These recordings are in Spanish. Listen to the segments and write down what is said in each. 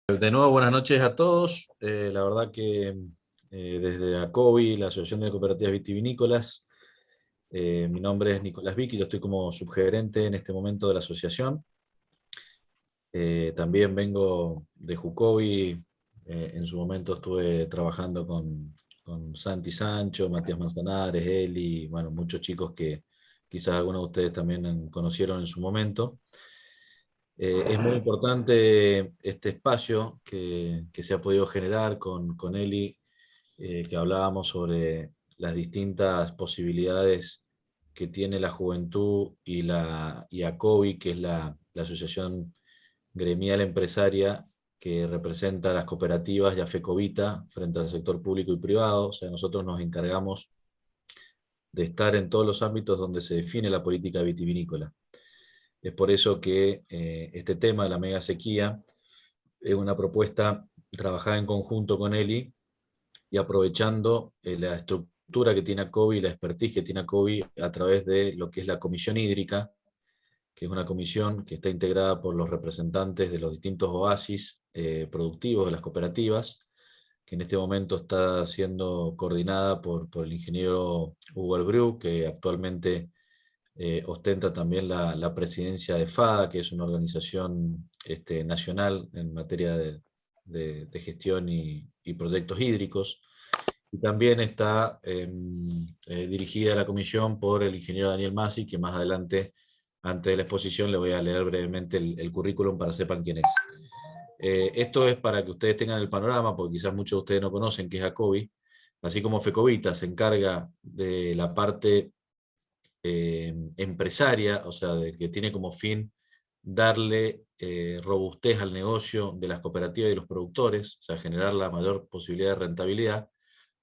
De nuevo, buenas noches a todos. La verdad que desde ACOVI, la Asociación de Cooperativas Vitivinícolas, mi nombre es Nicolás Vicky, yo estoy como subgerente en este momento de la asociación. También vengo de Jucovi, en su momento estuve trabajando con Santi Sancho, Matías Manzanares, Eli, bueno, muchos chicos que quizás algunos de ustedes también conocieron en su momento. Es muy importante este espacio que se ha podido generar con Eli, que hablábamos sobre las distintas posibilidades que tiene la juventud y ACOVI, que es la asociación gremial empresaria que representa a las cooperativas y a FECOVITA frente al sector público y privado. O sea, nosotros nos encargamos de estar en todos los ámbitos donde se define la política vitivinícola. Es por eso que este tema de la mega sequía es una propuesta trabajada en conjunto con Eli y aprovechando la estructura que tiene ACOVI y la expertise que tiene ACOVI a través de lo que es la Comisión Hídrica, que es una comisión que está integrada por los representantes de los distintos oasis productivos de las cooperativas, que en este momento está siendo coordinada por el ingeniero Hugo Albrew, que actualmente ostenta también la presidencia de FADA, que es una organización nacional en materia de gestión y proyectos hídricos. Y también está dirigida la comisión por el ingeniero Daniel Masi, que más adelante, antes de la exposición, le voy a leer brevemente el currículum para que sepan quién es. Esto es para que ustedes tengan el panorama, porque quizás muchos de ustedes no conocen qué es ACOVI. Así como FECOVITA se encarga de la parte empresaria, o sea, que tiene como fin darle robustez al negocio de las cooperativas y los productores, o sea, generar la mayor posibilidad de rentabilidad.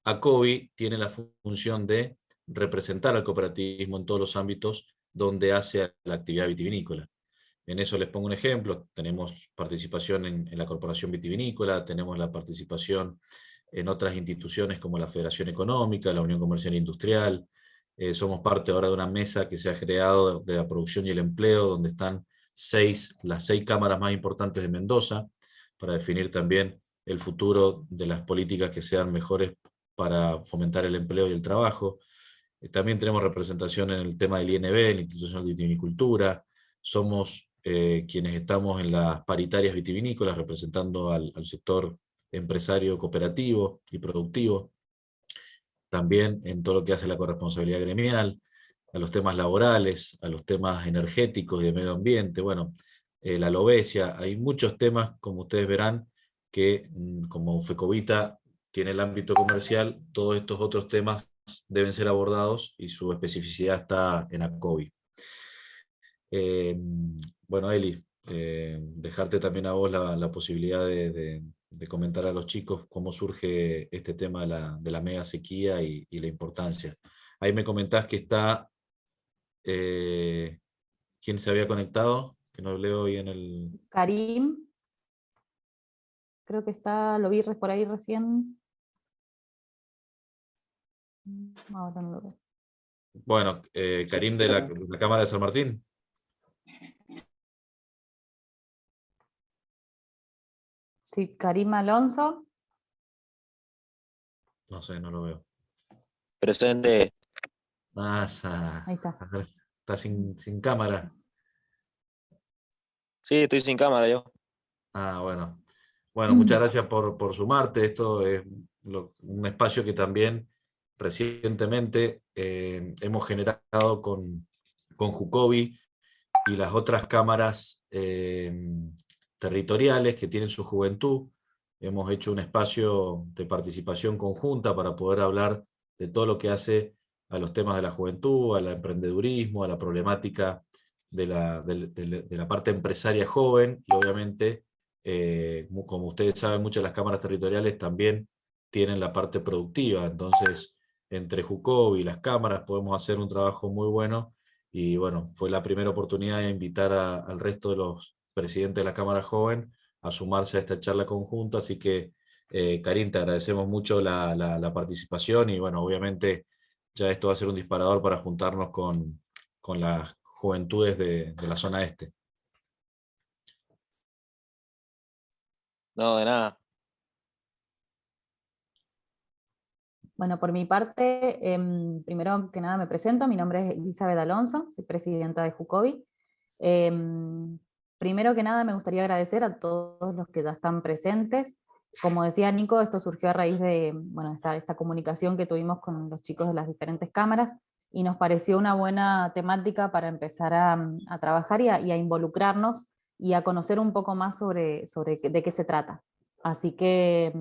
ACOVI tiene la función de representar al cooperativismo en todos los ámbitos donde hace la actividad vitivinícola. En eso les pongo un ejemplo: tenemos participación en la Corporación Vitivinícola, tenemos la participación en otras instituciones como la Federación Económica, la Unión Comercial e Industrial. Somos parte ahora de una mesa que se ha creado de la producción y el empleo, donde están las 6 cámaras más importantes de Mendoza, para definir también el futuro de las políticas que sean mejores para fomentar el empleo y el trabajo. También tenemos representación en el tema del INB, el Instituto Nacional de Vitivinicultura. Somos quienes estamos en las paritarias vitivinícolas, representando al sector empresario, cooperativo y productivo. También en todo lo que hace la corresponsabilidad gremial, a los temas laborales, a los temas energéticos y de medio ambiente, bueno, la lobesia. Hay muchos temas, como ustedes verán, que como FECOVITA tiene el ámbito comercial, todos estos otros temas deben ser abordados y su especificidad está en ACOVI. Bueno, Eli, dejarte también a vos la posibilidad de comentar a los chicos cómo surge este tema de la mega sequía y la importancia. Ahí me comentás que está, ¿quién se había conectado? Que no leo hoy en el... Karim, creo que está, lo vi por ahí recién. Ahora no lo veo. Bueno, Karim de la Cámara de San Martín. Sí, Karim Alonso. No sé, no lo veo. Presente. Ahí está. Está sin cámara. Sí, estoy sin cámara yo. Ah, bueno. Bueno, muchas gracias por sumarte. Esto es un espacio que también recientemente hemos generado con Jucovi y las otras cámaras territoriales que tienen su juventud. Hemos hecho un espacio de participación conjunta para poder hablar de todo lo que hace a los temas de la juventud, al emprendedurismo, a la problemática de la parte empresaria joven, y obviamente, como ustedes saben, muchas de las cámaras territoriales también tienen la parte productiva. Entonces, entre Jucovi y las cámaras podemos hacer un trabajo muy bueno. Y bueno, fue la primera oportunidad de invitar al resto de los presidentes de la Cámara Joven a sumarse a esta charla conjunta. Así que, Karim, te agradecemos mucho la participación, y bueno, obviamente ya esto va a ser un disparador para juntarnos con las juventudes de la zona este. No, de nada. Bueno, por mi parte, primero que nada me presento, mi nombre es Elizabeth Alonso, soy presidenta de Jucovi. Primero que nada me gustaría agradecer a todos los que ya están presentes. Como decía Nico, esto surgió a raíz de bueno, esta comunicación que tuvimos con los chicos de las diferentes cámaras y nos pareció una buena temática para empezar a trabajar y a involucrarnos y a conocer un poco más sobre de qué se trata. Así que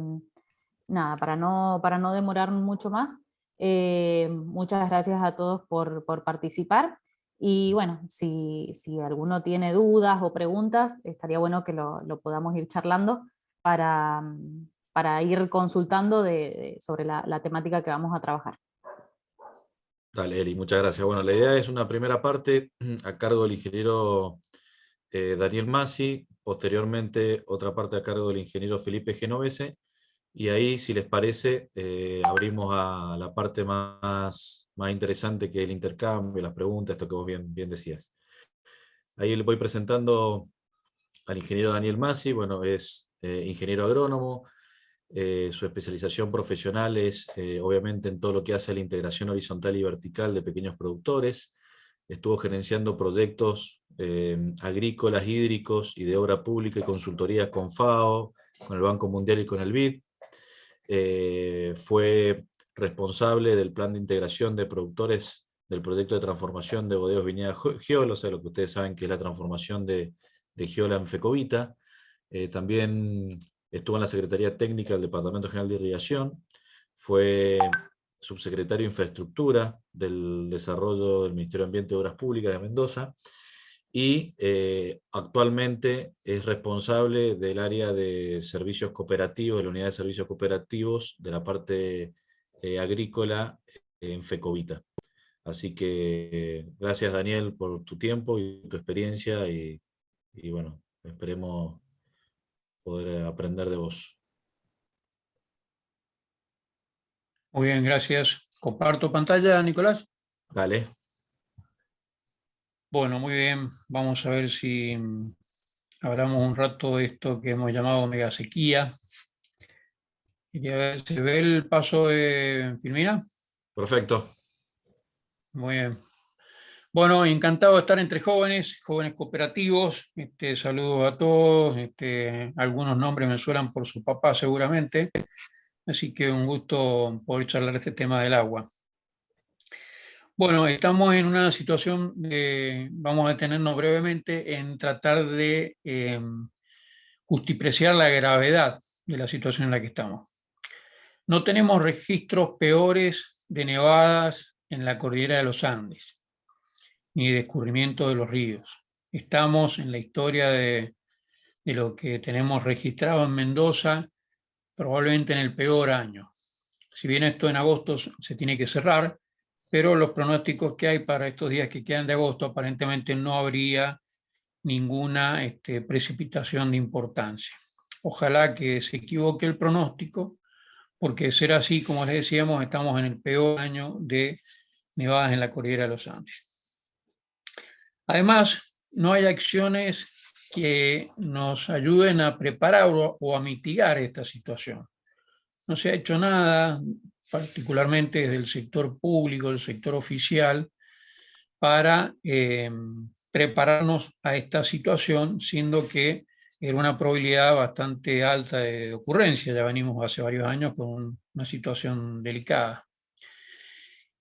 nada, para no demorar mucho más, muchas gracias a todos por participar. Y bueno, si alguno tiene dudas o preguntas, estaría bueno que lo podamos ir charlando para, para ir consultando sobre la temática que vamos a trabajar. Dale, Eli, muchas gracias. Bueno, la idea es una primera parte a cargo del ingeniero Daniel Masi, posteriormente otra parte a cargo del ingeniero Felipe Genovese, y ahí, si les parece, abrimos a la parte más interesante, que es el intercambio, las preguntas, esto que vos bien decías. Ahí le voy presentando al ingeniero Daniel Masi. Bueno, es ingeniero agrónomo. Su especialización profesional es obviamente en todo lo que hace a la integración horizontal y vertical de pequeños productores. Estuvo gerenciando proyectos agrícolas, hídricos y de obra pública y consultorías con FAO, con el Banco Mundial y con el BID. Fue responsable del plan de integración de productores del proyecto de transformación de bodegas Viñedas Giola, o sea, lo que ustedes saben que es la transformación de Giola en Fecovita. También estuvo en la Secretaría Técnica del Departamento General de Irrigación, fue subsecretario de Infraestructura del Desarrollo del Ministerio de Ambiente y Obras Públicas de Mendoza, y actualmente es responsable del área de servicios cooperativos, de la unidad de servicios cooperativos de la parte agrícola en Fecovita. Así que gracias, Daniel, por tu tiempo y tu experiencia, y bueno, esperemos poder aprender de vos. Muy bien, gracias. Comparto pantalla, Nicolás. Dale. Bueno, muy bien. Vamos a ver si hablamos un rato de esto que hemos llamado megasequía. Quería ver, ¿se ve el paso de Filmina? Perfecto. Muy bien. Bueno, encantado de estar entre jóvenes cooperativos. Saludos a todos. Algunos nombres me suenan por su papá seguramente. Así que un gusto poder charlar este tema del agua. Bueno, estamos en una situación, vamos a detenernos brevemente en tratar de justipreciar la gravedad de la situación en la que estamos. No tenemos registros peores de nevadas en la cordillera de los Andes, ni de escurrimiento de los ríos. Estamos en la historia de lo que tenemos registrado en Mendoza, probablemente en el peor año. Si bien esto en agosto se tiene que cerrar, pero los pronósticos que hay para estos días que quedan de agosto, aparentemente no habría ninguna precipitación de importancia. Ojalá que se equivoque el pronóstico, porque de ser así, como les decíamos, estamos en el peor año de nevadas en la cordillera de los Andes. Además, no hay acciones que nos ayuden a preparar o a mitigar esta situación. No se ha hecho nada, particularmente desde el sector público, el sector oficial, para prepararnos a esta situación, siendo que era una probabilidad bastante alta de ocurrencia. Ya venimos hace varios años con una situación delicada.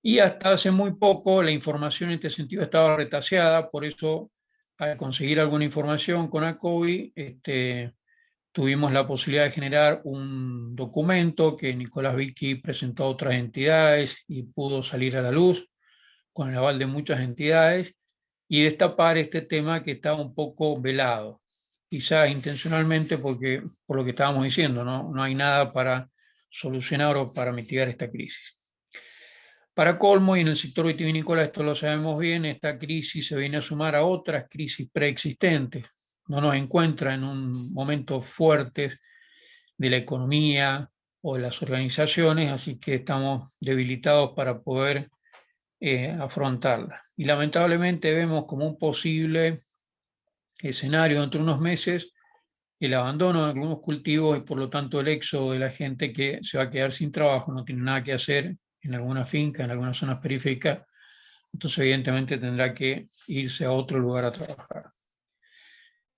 Y hasta hace muy poco la información en este sentido estaba retaseada, por eso al conseguir alguna información con ACOBI, tuvimos la posibilidad de generar un documento que Nicolás Vicky presentó a otras entidades y pudo salir a la luz con el aval de muchas entidades y destapar este tema que estaba un poco velado, quizás intencionalmente porque, por lo que estábamos diciendo, no hay nada para solucionar o para mitigar esta crisis. Para colmo, y en el sector vitivinícola esto lo sabemos bien, esta crisis se viene a sumar a otras crisis preexistentes. No nos encuentra en un momento fuerte de la economía o de las organizaciones, así que estamos debilitados para poder afrontarla. Y lamentablemente vemos como un posible escenario dentro de unos meses el abandono de algunos cultivos y por lo tanto el éxodo de la gente que se va a quedar sin trabajo, no tiene nada que hacer en alguna finca, en algunas zonas periféricas, entonces evidentemente tendrá que irse a otro lugar a trabajar.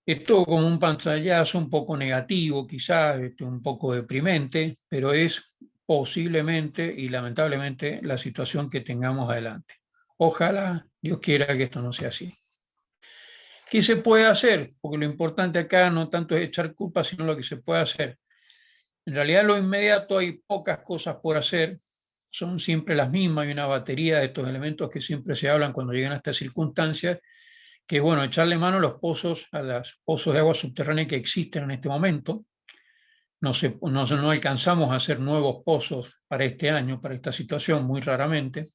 Esto como un pantallazo un poco negativo, quizás un poco deprimente, pero es posiblemente y lamentablemente la situación que tengamos adelante. Ojalá Dios quiera que esto no sea así. ¿Qué se puede hacer? Porque lo importante acá no tanto es echar culpa, sino lo que se puede hacer. En realidad, en lo inmediato hay pocas cosas por hacer, son siempre las mismas, hay una batería de estos elementos que siempre se hablan cuando llegan a estas circunstancias, que es bueno echarle mano a los pozos, a los pozos de agua subterránea que existen en este momento. No alcanzamos a hacer nuevos pozos para este año, para esta situación, muy raramente.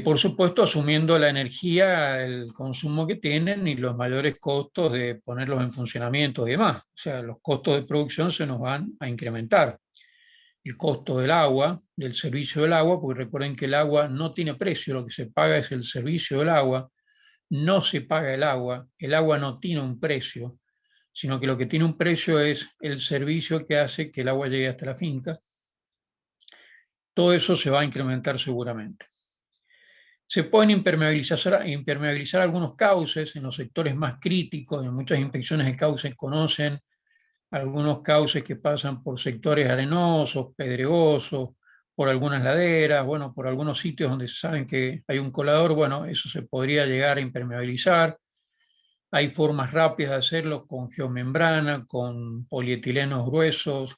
Por supuesto, asumiendo la energía, el consumo que tienen y los mayores costos de ponerlos en funcionamiento y demás. O sea, los costos de producción se nos van a incrementar. El costo del agua, del servicio del agua, porque recuerden que el agua no tiene precio, lo que se paga es el servicio del agua, no se paga el agua no tiene un precio, sino que lo que tiene un precio es el servicio que hace que el agua llegue hasta la finca. Todo eso se va a incrementar seguramente. Se pueden impermeabilizar algunos cauces en los sectores más críticos. En muchas inspecciones de cauces conocen algunos cauces que pasan por sectores arenosos, pedregosos, por algunas laderas, bueno, por algunos sitios donde saben que hay un colador, bueno, eso se podría llegar a impermeabilizar. Hay formas rápidas de hacerlo con geomembrana, con polietilenos gruesos,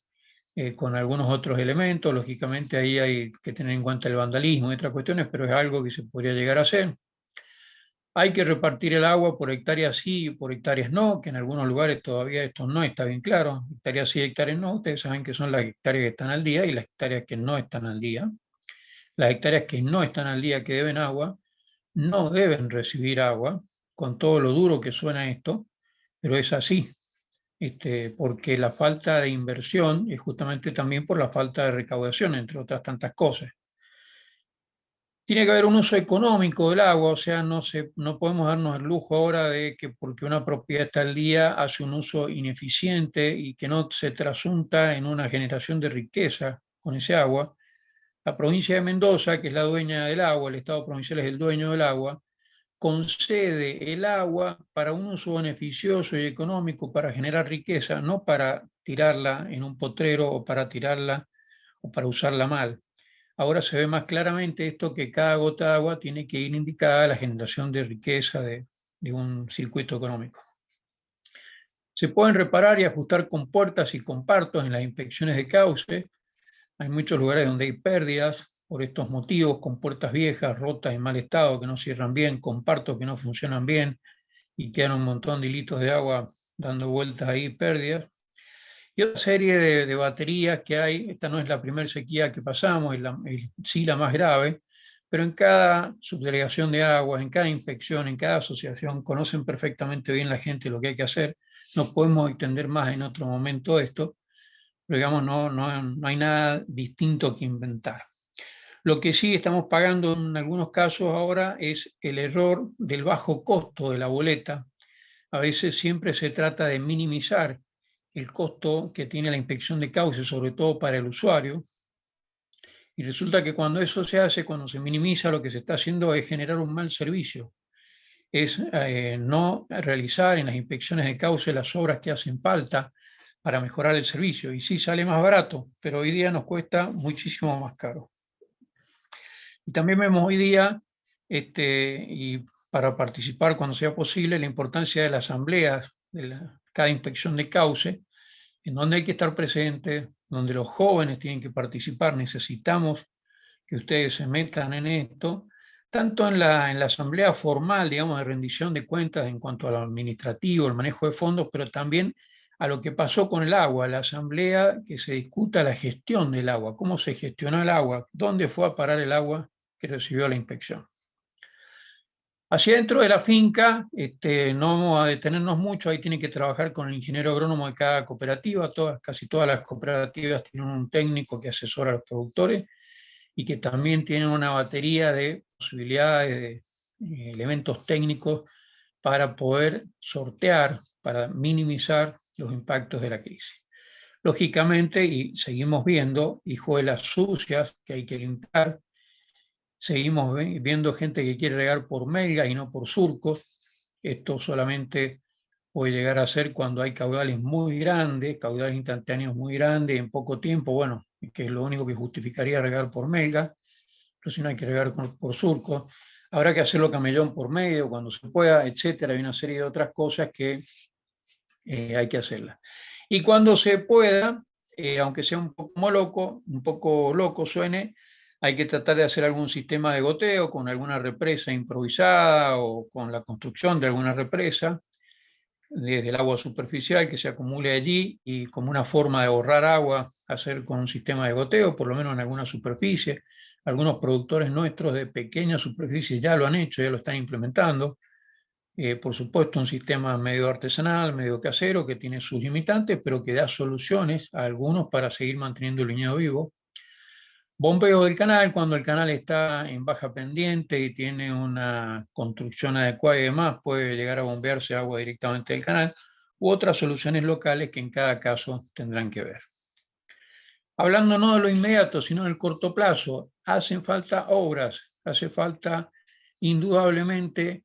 con algunos otros elementos. Lógicamente ahí hay que tener en cuenta el vandalismo y otras cuestiones, pero es algo que se podría llegar a hacer. Hay que repartir el agua por hectáreas sí y por hectáreas no, que en algunos lugares todavía esto no está bien claro. Hectáreas sí, hectáreas no, ustedes saben que son las hectáreas que están al día y las hectáreas que no están al día. Las hectáreas que no están al día, que deben agua, no deben recibir agua, con todo lo duro que suena esto, pero es así. Porque la falta de inversión es justamente también por la falta de recaudación, entre otras tantas cosas. Tiene que haber un uso económico del agua, o sea, no podemos darnos el lujo ahora de que porque una propiedad está al día hace un uso ineficiente y que no se trasunta en una generación de riqueza con ese agua. La provincia de Mendoza, que es la dueña del agua, el Estado provincial es el dueño del agua, concede el agua para un uso beneficioso y económico para generar riqueza, no para tirarla en un potrero o para tirarla o para usarla mal. Ahora se ve más claramente esto, que cada gota de agua tiene que ir indicada a la generación de riqueza de un circuito económico. Se pueden reparar y ajustar compuertas y compartos en las inspecciones de cauce. Hay muchos lugares donde hay pérdidas por estos motivos, compuertas viejas, rotas, en mal estado, que no cierran bien, compartos que no funcionan bien y quedan un montón de litros de agua dando vueltas ahí, pérdidas. Y otra serie de baterías que hay. Esta no es la primera sequía que pasamos, sí la más grave, pero en cada subdelegación de aguas, en cada inspección, en cada asociación, conocen perfectamente bien la gente lo que hay que hacer. No podemos extender más en otro momento esto, pero digamos, no hay nada distinto que inventar. Lo que sí estamos pagando en algunos casos ahora es el error del bajo costo de la boleta. A veces siempre se trata de minimizar el costo que tiene la inspección de cauce, sobre todo para el usuario. Y resulta que cuando eso se hace, cuando se minimiza, lo que se está haciendo es generar un mal servicio. Es no realizar en las inspecciones de cauce las obras que hacen falta para mejorar el servicio. Y sí sale más barato, pero hoy día nos cuesta muchísimo más caro. Y también vemos hoy día, y para participar cuando sea posible, la importancia de las asambleas, cada inspección de cauce, en donde hay que estar presentes, donde los jóvenes tienen que participar. Necesitamos que ustedes se metan en esto, tanto en la asamblea formal, digamos, de rendición de cuentas en cuanto a lo administrativo, el manejo de fondos, pero también a lo que pasó con el agua, la asamblea que se discuta la gestión del agua, cómo se gestionó el agua, dónde fue a parar el agua que recibió la inspección. Hacia dentro de la finca, no vamos a detenernos mucho, ahí tiene que trabajar con el ingeniero agrónomo de cada cooperativa. Casi todas las cooperativas tienen un técnico que asesora a los productores y que también tienen una batería de posibilidades, de elementos técnicos para poder sortear, para minimizar los impactos de la crisis. Lógicamente, y seguimos viendo hijuelas sucias que hay que limpiar, seguimos viendo gente que quiere regar por melgas y no por surcos. Esto solamente puede llegar a ser cuando hay caudales muy grandes, caudales instantáneos muy grandes en poco tiempo, bueno, que es lo único que justificaría regar por melga, pero si no hay que regar por surco. Habrá que hacerlo camellón por medio cuando se pueda, etcétera. Hay una serie de otras cosas que hay que hacerlas. Y cuando se pueda, aunque sea un poco loco suene, hay que tratar de hacer algún sistema de goteo con alguna represa improvisada o con la construcción de alguna represa desde el agua superficial que se acumule allí y como una forma de ahorrar agua, hacer con un sistema de goteo, por lo menos en alguna superficie. Algunos productores nuestros de pequeña superficie ya lo han hecho, ya lo están implementando. Por supuesto, un sistema medio artesanal, medio casero, que tiene sus limitantes, pero que da soluciones a algunos para seguir manteniendo el viñedo vivo. Bombeo del canal, cuando el canal está en baja pendiente y tiene una construcción adecuada y demás, puede llegar a bombearse agua directamente del canal, u otras soluciones locales que en cada caso tendrán que ver. Hablando no de lo inmediato, sino del corto plazo, hacen falta obras, hace falta indudablemente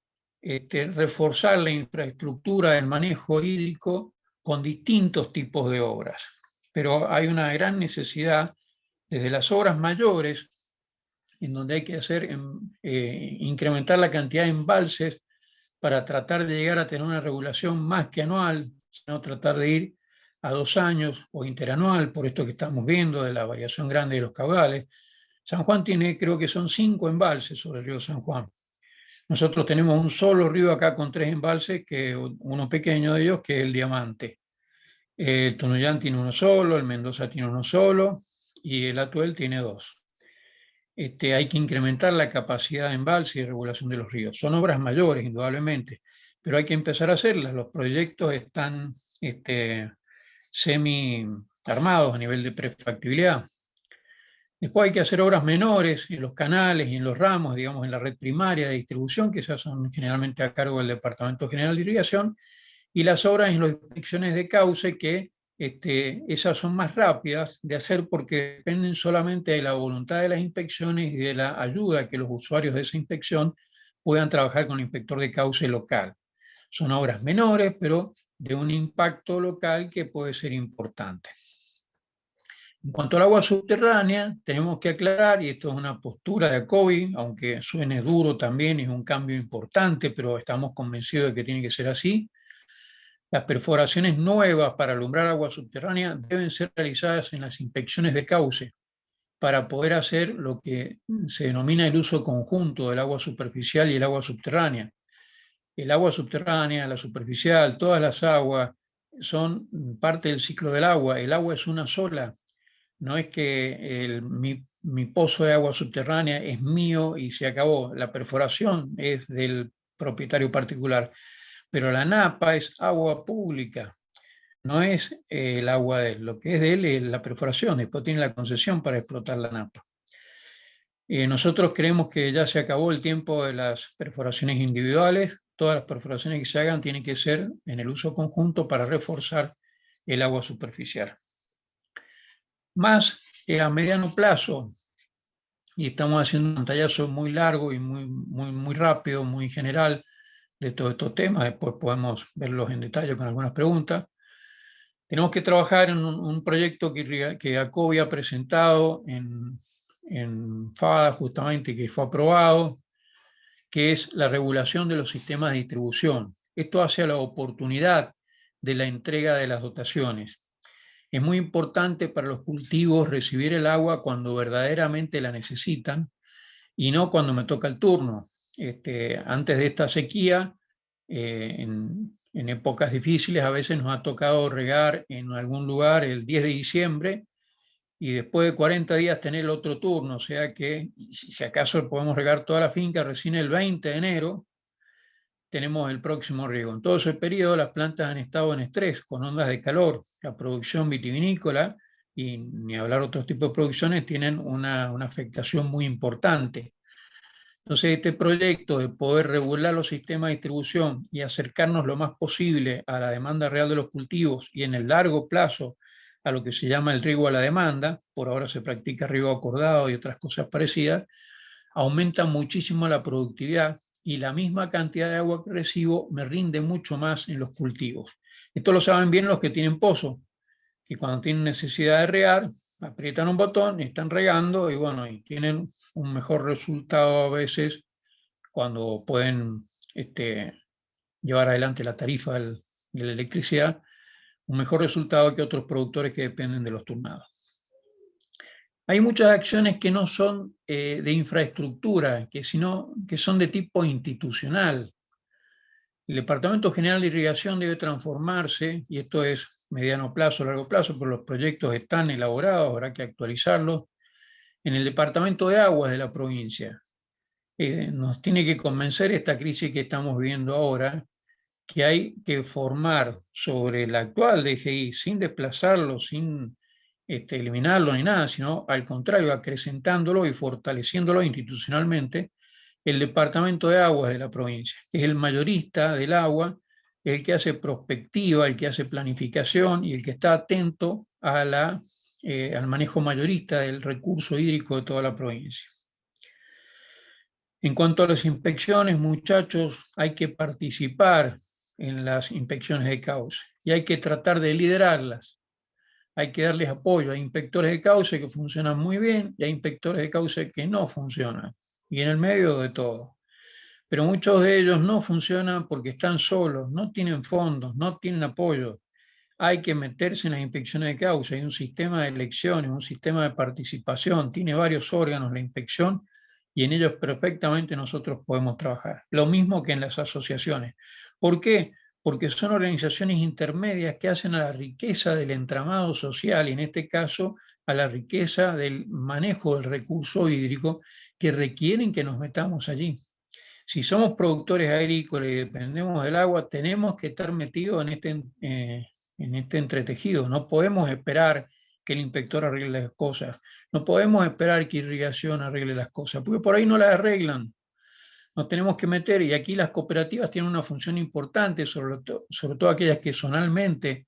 reforzar la infraestructura del manejo hídrico con distintos tipos de obras. Pero hay una gran necesidad desde las obras mayores, en donde hay que hacer, incrementar la cantidad de embalses para tratar de llegar a tener una regulación más que anual, sino tratar de ir a 2 años o interanual, por esto que estamos viendo de la variación grande de los caudales. San Juan tiene, creo que son 5 embalses sobre el río San Juan. Nosotros tenemos un solo río acá con 3 embalses, que uno pequeño de ellos, que es el Diamante. El Tunuyán tiene uno solo, el Mendoza tiene uno solo y el Atuel tiene 2. Hay que incrementar la capacidad de embalse y regulación de los ríos. Son obras mayores, indudablemente, pero hay que empezar a hacerlas. Los proyectos están semi-armados a nivel de prefactibilidad. Después hay que hacer obras menores en los canales y en los ramos, digamos, en la red primaria de distribución, que esas son generalmente a cargo del Departamento General de Irrigación, y las obras en las inspecciones de cauce, que esas son más rápidas de hacer porque dependen solamente de la voluntad de las inspecciones y de la ayuda que los usuarios de esa inspección puedan trabajar con el inspector de cauce local. Son obras menores, pero de un impacto local que puede ser importante. En cuanto al agua subterránea, tenemos que aclarar, y esto es una postura de ACOBI, aunque suene duro también, es un cambio importante, pero estamos convencidos de que tiene que ser así. Las perforaciones nuevas para alumbrar agua subterránea deben ser realizadas en las inspecciones de cauce para poder hacer lo que se denomina el uso conjunto del agua superficial y el agua subterránea. El agua subterránea, la superficial, todas las aguas son parte del ciclo del agua. El agua es una sola. No es que mi pozo de agua subterránea es mío y se acabó. La perforación es del propietario particular. Pero la napa es agua pública, no es el agua de él. Lo que es de él es la perforación, después tiene la concesión para explotar la napa. Nosotros creemos que ya se acabó el tiempo de las perforaciones individuales. Todas las perforaciones que se hagan tienen que ser en el uso conjunto para reforzar el agua superficial. Más a mediano plazo, y estamos haciendo un pantallazo muy largo y muy rápido, muy general, de todos estos temas, después podemos verlos en detalle con algunas preguntas. Tenemos que trabajar en un proyecto que ACOBI ha presentado en FADA justamente, que fue aprobado, que es la regulación de los sistemas de distribución. Esto hace a la oportunidad de la entrega de las dotaciones. Es muy importante para los cultivos recibir el agua cuando verdaderamente la necesitan y no cuando me toca el turno. Antes de esta sequía, en épocas difíciles, a veces nos ha tocado regar en algún lugar el 10 de diciembre y después de 40 días tener el otro turno, o sea que si acaso podemos regar toda la finca, recién el 20 de enero tenemos el próximo riego. En todo ese periodo las plantas han estado en estrés, con ondas de calor. La producción vitivinícola, y ni hablar otros tipos de producciones, tienen una afectación muy importante. Entonces, este proyecto de poder regular los sistemas de distribución y acercarnos lo más posible a la demanda real de los cultivos y en el largo plazo a lo que se llama el riego a la demanda, por ahora se practica riego acordado y otras cosas parecidas, aumenta muchísimo la productividad y la misma cantidad de agua que recibo me rinde mucho más en los cultivos. Esto lo saben bien los que tienen pozo, que cuando tienen necesidad de regar, aprietan un botón, están regando y bueno, y tienen un mejor resultado a veces cuando pueden llevar adelante la tarifa de la electricidad, un mejor resultado que otros productores que dependen de los turnados. Hay muchas acciones que no son de infraestructura, que son de tipo institucional. El Departamento General de Irrigación debe transformarse, y esto es mediano plazo, largo plazo, pero los proyectos están elaborados, habrá que actualizarlos, en el Departamento de Aguas de la provincia. Nos tiene que convencer esta crisis que estamos viviendo ahora, que hay que formar sobre el actual DGI, sin desplazarlo, sin eliminarlo ni nada, sino al contrario, acrecentándolo y fortaleciéndolo institucionalmente, el Departamento de Aguas de la provincia, que es el mayorista del agua, el que hace prospectiva, el que hace planificación y el que está atento a al manejo mayorista del recurso hídrico de toda la provincia. En cuanto a las inspecciones, muchachos, hay que participar en las inspecciones de cauce y hay que tratar de liderarlas. Hay que darles apoyo. Hay inspectores de cauce que funcionan muy bien y hay inspectores de cauce que no funcionan. Y en el medio de todo. Pero muchos de ellos no funcionan porque están solos, no tienen fondos, no tienen apoyo. Hay que meterse en las inspecciones de cauce. Hay un sistema de elecciones, un sistema de participación. Tiene varios órganos la inspección y en ellos perfectamente nosotros podemos trabajar. Lo mismo que en las asociaciones. ¿Por qué? Porque son organizaciones intermedias que hacen a la riqueza del entramado social y en este caso a la riqueza del manejo del recurso hídrico que requieren que nos metamos allí. Si somos productores agrícolas y dependemos del agua, tenemos que estar metidos en este entretejido. No podemos esperar que el inspector arregle las cosas. No podemos esperar que irrigación arregle las cosas, porque por ahí no las arreglan. Nos tenemos que meter, y aquí las cooperativas tienen una función importante, sobre todo aquellas que zonalmente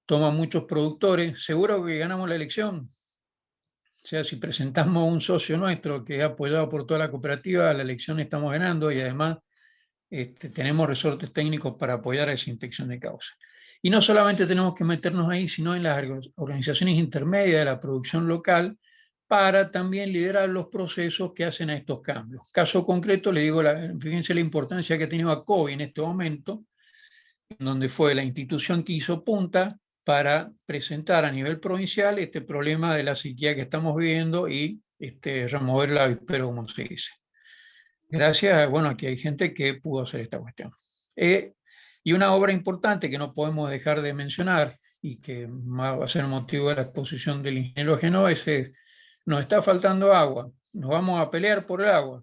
toman muchos productores. Seguro que ganamos la elección. O sea, si presentamos un socio nuestro que es apoyado por toda la cooperativa, la elección estamos ganando y además tenemos resortes técnicos para apoyar a esa inspección de causa. Y no solamente tenemos que meternos ahí, sino en las organizaciones intermedias de la producción local para también liderar los procesos que hacen a estos cambios. Caso concreto, le digo, fíjense la importancia que ha tenido ACOBI en este momento, donde fue la institución que hizo punta para presentar a nivel provincial este problema de la sequía que estamos viviendo y remover el avispero, como se dice. Gracias, bueno, aquí hay gente que pudo hacer esta cuestión. Y una obra importante que no podemos dejar de mencionar y que va a ser motivo de la exposición del ingeniero Genovés es, nos está faltando agua, nos vamos a pelear por el agua.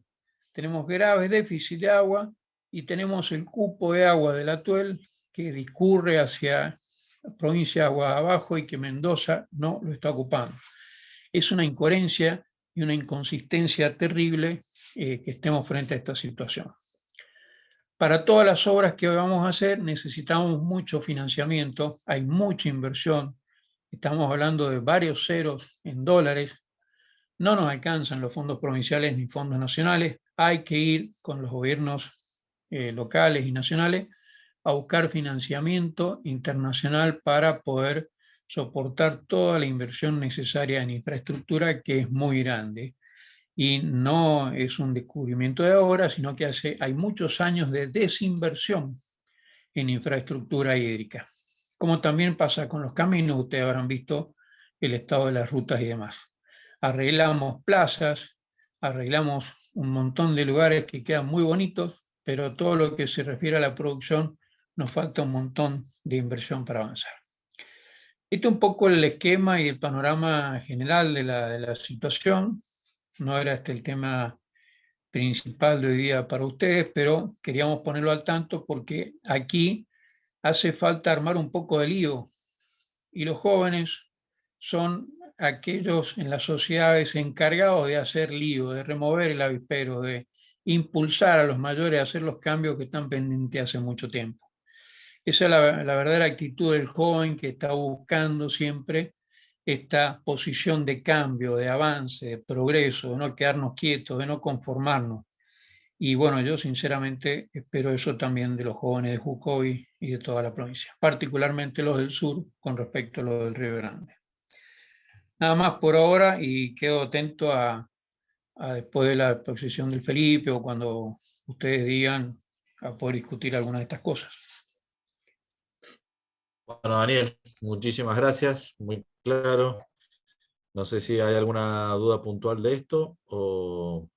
Tenemos graves déficits de agua y tenemos el cupo de agua del Atuel que discurre hacia la provincia de Agua Abajo y que Mendoza no lo está ocupando. Es una incoherencia y una inconsistencia terrible que estemos frente a esta situación. Para todas las obras que vamos a hacer necesitamos mucho financiamiento, hay mucha inversión, estamos hablando de varios ceros en dólares, no nos alcanzan los fondos provinciales ni fondos nacionales, hay que ir con los gobiernos locales y nacionales a buscar financiamiento internacional para poder soportar toda la inversión necesaria en infraestructura que es muy grande. Y no es un descubrimiento de ahora, sino que hay muchos años de desinversión en infraestructura hídrica. Como también pasa con los caminos, ustedes habrán visto el estado de las rutas y demás. Arreglamos plazas, arreglamos un montón de lugares que quedan muy bonitos, pero todo lo que se refiere a la producción nos falta un montón de inversión para avanzar. Este es un poco el esquema y el panorama general de la situación. No era este el tema principal de hoy día para ustedes, pero queríamos ponerlo al tanto porque aquí hace falta armar un poco de lío y los jóvenes son aquellos en las sociedades encargados de hacer lío, de remover el avispero, de impulsar a los mayores a hacer los cambios que están pendientes hace mucho tiempo. Esa es la verdadera actitud del joven que está buscando siempre esta posición de cambio, de avance, de progreso, de no quedarnos quietos, de no conformarnos. Y bueno, yo sinceramente espero eso también de los jóvenes de Jujuy y de toda la provincia, particularmente los del sur con respecto a los del Río Grande. Nada más por ahora y quedo atento a después de la exposición del Felipe o cuando ustedes digan a poder discutir alguna de estas cosas. Bueno, Daniel, muchísimas gracias, muy claro. No sé si hay alguna duda puntual de esto o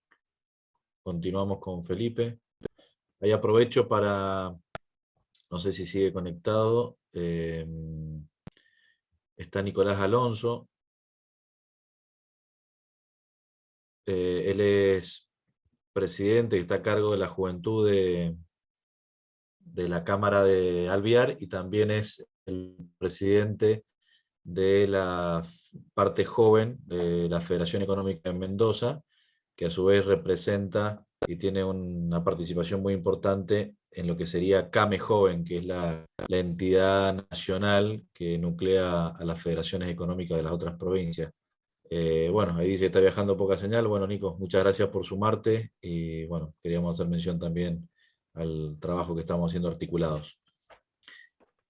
continuamos con Felipe. Ahí aprovecho para, no sé si sigue conectado, está Nicolás Alonso. Él es presidente que está a cargo de la juventud de la Cámara de Alvear y también es el presidente de la parte joven de la Federación Económica de Mendoza, que a su vez representa y tiene una participación muy importante en lo que sería CAME Joven, que es la entidad nacional que nuclea a las federaciones económicas de las otras provincias. Bueno, ahí dice que está viajando poca señal. Bueno, Nico, muchas gracias por sumarte y bueno, queríamos hacer mención también al trabajo que estamos haciendo articulados.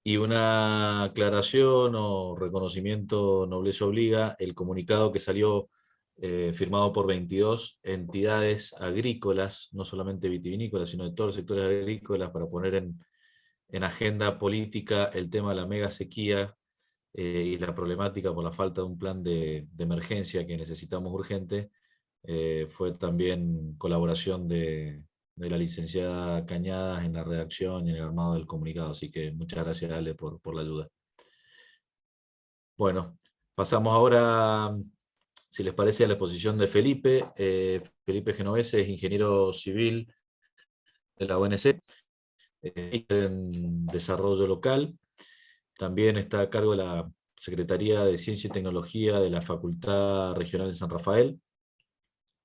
Y una aclaración o reconocimiento nobleza obliga, el comunicado que salió firmado por 22 entidades agrícolas, no solamente vitivinícolas, sino de todos los sectores agrícolas, para poner en agenda política el tema de la mega sequía y la problemática por la falta de un plan de emergencia que necesitamos urgente, fue también colaboración de la licenciada Cañadas en la redacción y en el armado del comunicado, así que muchas gracias, Ale, por la ayuda. Bueno, pasamos ahora, si les parece, a la exposición de Felipe. Felipe Genovese es ingeniero civil de la ONC, en desarrollo local. También está a cargo de la Secretaría de Ciencia y Tecnología de la Facultad Regional de San Rafael.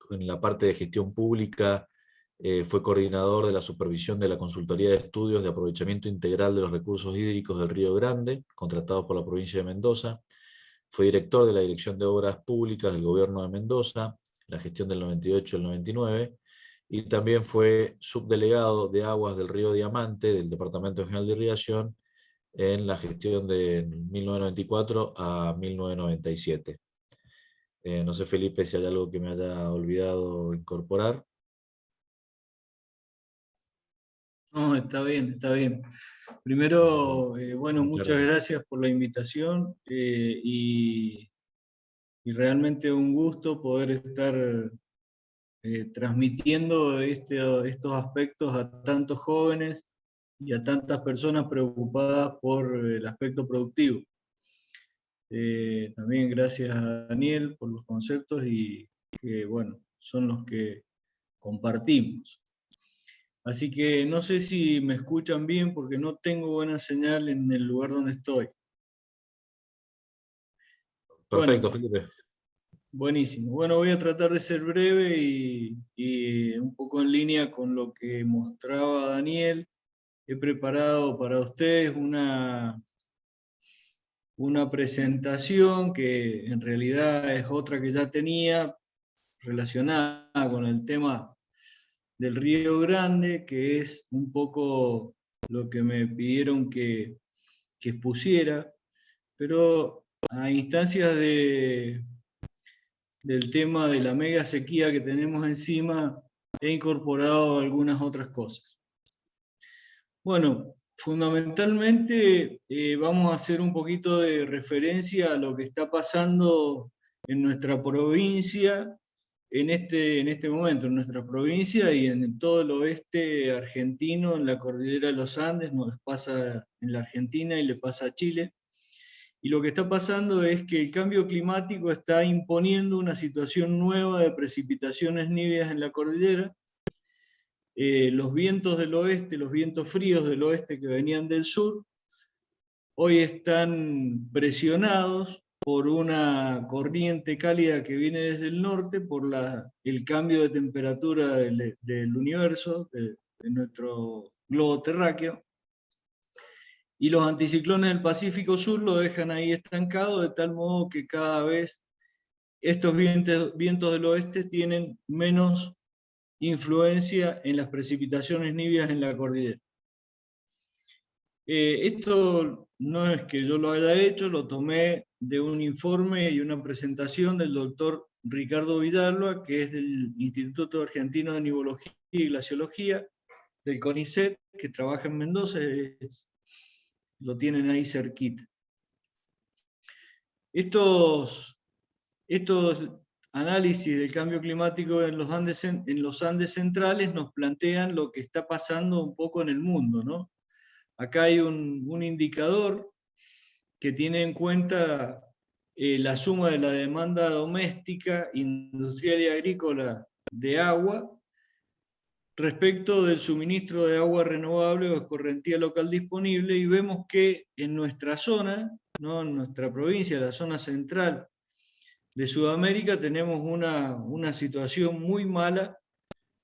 En la parte de gestión pública fue coordinador de la supervisión de la Consultoría de Estudios de Aprovechamiento Integral de los Recursos Hídricos del Río Grande, contratados por la provincia de Mendoza. Fue director de la Dirección de Obras Públicas del Gobierno de Mendoza, la gestión del 98 al 99, y también fue subdelegado de Aguas del Río Diamante del Departamento General de Irrigación en la gestión de 1994 a 1997. No sé, Felipe, si hay algo que me haya olvidado incorporar. No, está bien, está bien. Primero, bueno, muchas gracias por la invitación y realmente un gusto poder estar transmitiendo estos aspectos a tantos jóvenes y a tantas personas preocupadas por el aspecto productivo. También gracias a Daniel por los conceptos y que, bueno, son los que compartimos. Así que no sé si me escuchan bien porque no tengo buena señal en el lugar donde estoy. Perfecto, Bueno, Felipe. buenísimo. Bueno, voy a tratar de ser breve y un poco en línea con lo que mostraba Daniel. He preparado para ustedes una presentación que en realidad es otra que ya tenía relacionada con el tema del Río Grande, que es un poco lo que me pidieron que expusiera, pero a instancias del tema de la mega sequía que tenemos encima, he incorporado algunas otras cosas. Bueno, fundamentalmente vamos a hacer un poquito de referencia a lo que está pasando en nuestra provincia en este momento, en nuestra provincia y en todo el oeste argentino, en la cordillera de los Andes, nos pasa en la Argentina y le pasa a Chile. Y lo que está pasando es que el cambio climático está imponiendo una situación nueva de precipitaciones nívedas en la cordillera. Los vientos del oeste, los vientos fríos del oeste que venían del sur, hoy están presionados por una corriente cálida que viene desde el norte, por el cambio de temperatura del universo, de nuestro globo terráqueo, y los anticiclones del Pacífico Sur lo dejan ahí estancado, de tal modo que cada vez estos vientos del oeste tienen menos influencia en las precipitaciones nivias en la cordillera. Esto no es que yo lo haya hecho, lo tomé de un informe y una presentación del doctor Ricardo Villalba, que es del Instituto Argentino de Nivología y Glaciología, del CONICET, que trabaja en Mendoza, lo tienen ahí cerquita. Estos análisis del cambio climático en los Andes centrales nos plantean lo que está pasando un poco en el mundo, ¿no? Acá hay un indicador que tiene en cuenta la suma de la demanda doméstica, industrial y agrícola de agua respecto del suministro de agua renovable o escorrentía local disponible, y vemos que en nuestra zona, ¿no? En nuestra provincia, la zona central de Sudamérica, tenemos una situación muy mala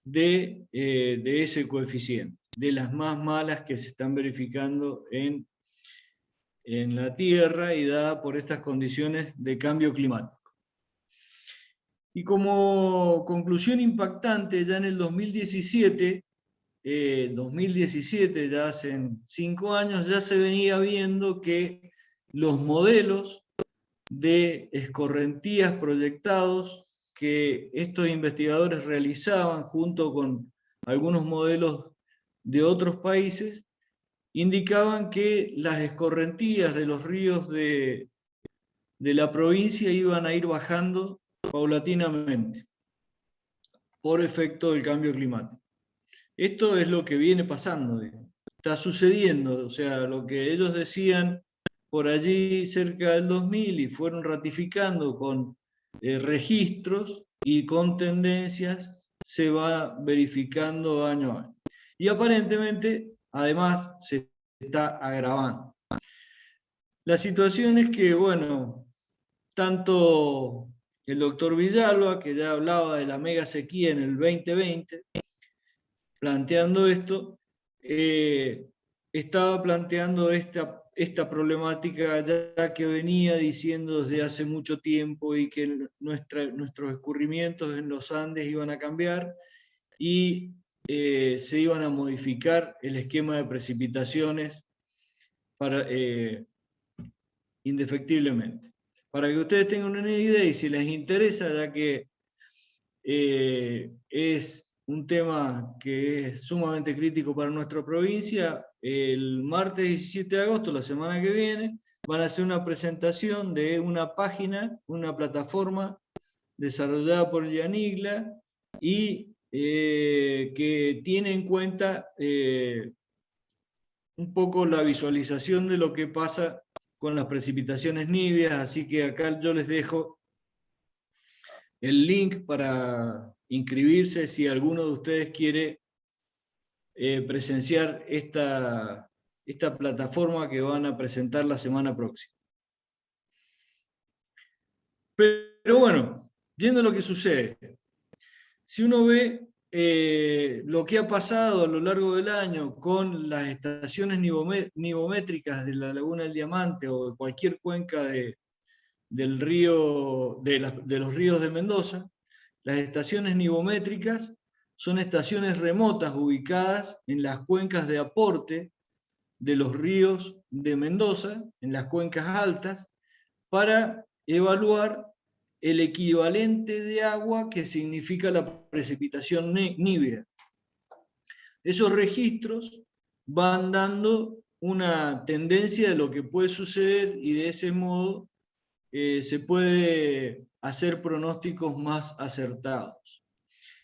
de ese coeficiente, de las más malas que se están verificando en la Tierra y dada por estas condiciones de cambio climático. Y como conclusión impactante, ya en el 2017, ya hace 5 años, ya se venía viendo que los modelos de escorrentías proyectados que estos investigadores realizaban junto con algunos modelos de otros países, indicaban que las escorrentías de los ríos de la provincia iban a ir bajando paulatinamente por efecto del cambio climático. Esto es lo que viene pasando, está sucediendo, o sea, lo que ellos decían por allí cerca del 2000 y fueron ratificando con registros y con tendencias, se va verificando año a año. Y aparentemente, además, se está agravando. La situación es que, bueno, tanto el doctor Villalba, que ya hablaba de la mega sequía en el 2020, planteando esto, estaba planteando esta problemática ya que venía diciendo desde hace mucho tiempo, y que nuestros escurrimientos en los Andes iban a cambiar y se iban a modificar el esquema de precipitaciones indefectiblemente. Para que ustedes tengan una idea, y si les interesa, ya que es un tema que es sumamente crítico para nuestra provincia, el martes 17 de agosto, la semana que viene, van a hacer una presentación de una página, una plataforma desarrollada por Yanigla y que tiene en cuenta un poco la visualización de lo que pasa con las precipitaciones niveas, así que acá yo les dejo el link para inscribirse si alguno de ustedes quiere presenciar esta plataforma que van a presentar la semana próxima. Pero bueno, yendo a lo que sucede, si uno ve lo que ha pasado a lo largo del año con las estaciones nivométricas de la Laguna del Diamante o de cualquier cuenca de los ríos de Mendoza, las estaciones nivométricas son estaciones remotas ubicadas en las cuencas de aporte de los ríos de Mendoza, en las cuencas altas, para evaluar el equivalente de agua que significa la precipitación nívea. Esos registros van dando una tendencia de lo que puede suceder, y de ese modo se puede hacer pronósticos más acertados.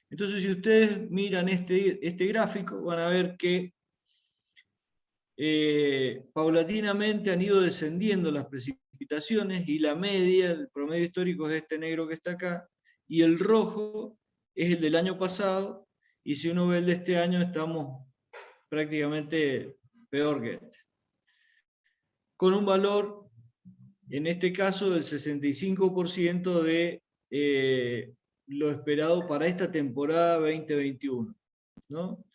Entonces, si ustedes miran este gráfico, van a ver que paulatinamente han ido descendiendo las precipitaciones, y la media, el promedio histórico es este negro que está acá, y el rojo es el del año pasado, y si uno ve el de este año, estamos prácticamente peor que este, con un valor en este caso del 65% de lo esperado para esta temporada 2021, ¿no?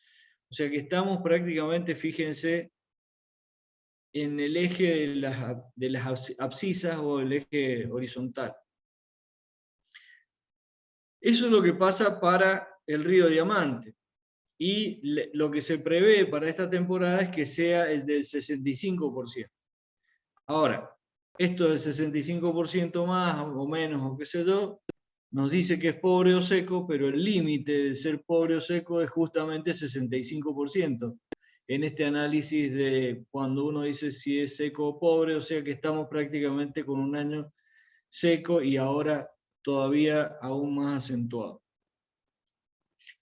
O sea que estamos prácticamente, fíjense, en el eje de las abscisas o el eje horizontal. Eso es lo que pasa para el río Diamante. Y lo que se prevé para esta temporada es que sea el del 65%. Ahora, esto del 65% más o menos, o qué sé yo, nos dice que es pobre o seco, pero el límite de ser pobre o seco es justamente 65%. En este análisis de cuando uno dice si es seco o pobre, o sea que estamos prácticamente con un año seco y ahora todavía aún más acentuado.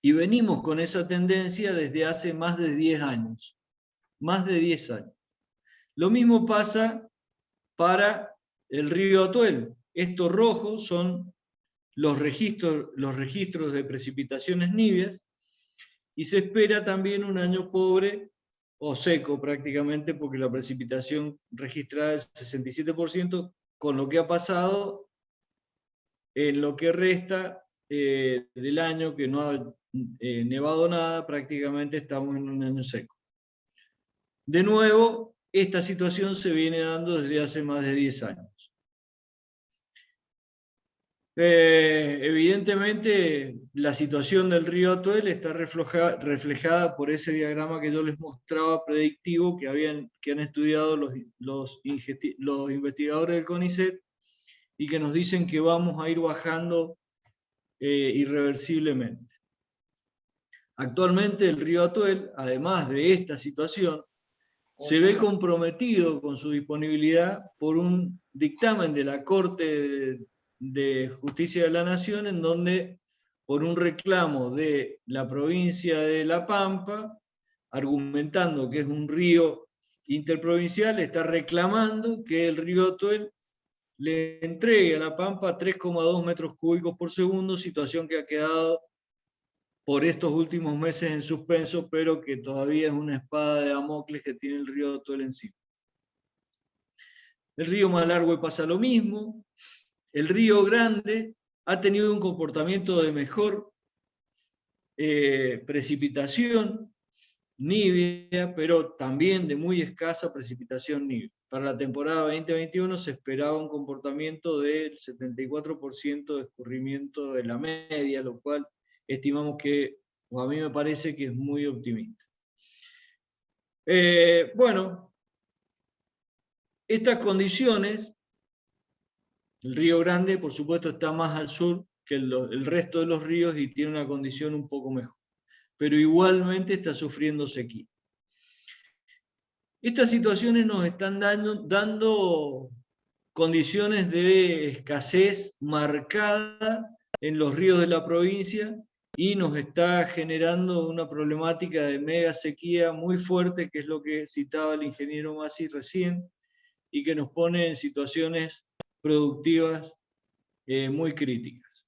Y venimos con esa tendencia desde hace más de 10 años. Más de 10 años. Lo mismo pasa para el río Atuel. Estos rojos son los registros de precipitaciones niveas y se espera también un año pobre o seco prácticamente porque la precipitación registrada es 67%, con lo que ha pasado en lo que resta del año, que no ha nevado nada, prácticamente estamos en un año seco. De nuevo, esta situación se viene dando desde hace más de 10 años. Evidentemente, la situación del río Atuel está reflejada por ese diagrama que yo les mostraba predictivo que han estudiado los investigadores del CONICET y que nos dicen que vamos a ir bajando irreversiblemente. Actualmente el río Atuel, además de esta situación, se ve comprometido con su disponibilidad por un dictamen de la Corte de Justicia de la Nación, en donde, por un reclamo de la provincia de La Pampa, argumentando que es un río interprovincial, está reclamando que el río Atuel le entregue a La Pampa 3,2 metros cúbicos por segundo, situación que ha quedado por estos últimos meses en suspenso, pero que todavía es una espada de Damocles que tiene el río Atuel encima. El río Malargüe pasa lo mismo. El río Grande ha tenido un comportamiento de mejor precipitación nívea, pero también de muy escasa precipitación nívea. Para la temporada 2021 se esperaba un comportamiento del 74% de escurrimiento de la media, lo cual estimamos que, o a mí me parece que es muy optimista. Bueno, estas condiciones, el río Grande, por supuesto, está más al sur que el resto de los ríos y tiene una condición un poco mejor, pero igualmente está sufriendo sequía. Estas situaciones nos están dando condiciones de escasez marcada en los ríos de la provincia y nos está generando una problemática de mega sequía muy fuerte, que es lo que citaba el ingeniero Masi recién, y que nos pone en situaciones productivas muy críticas.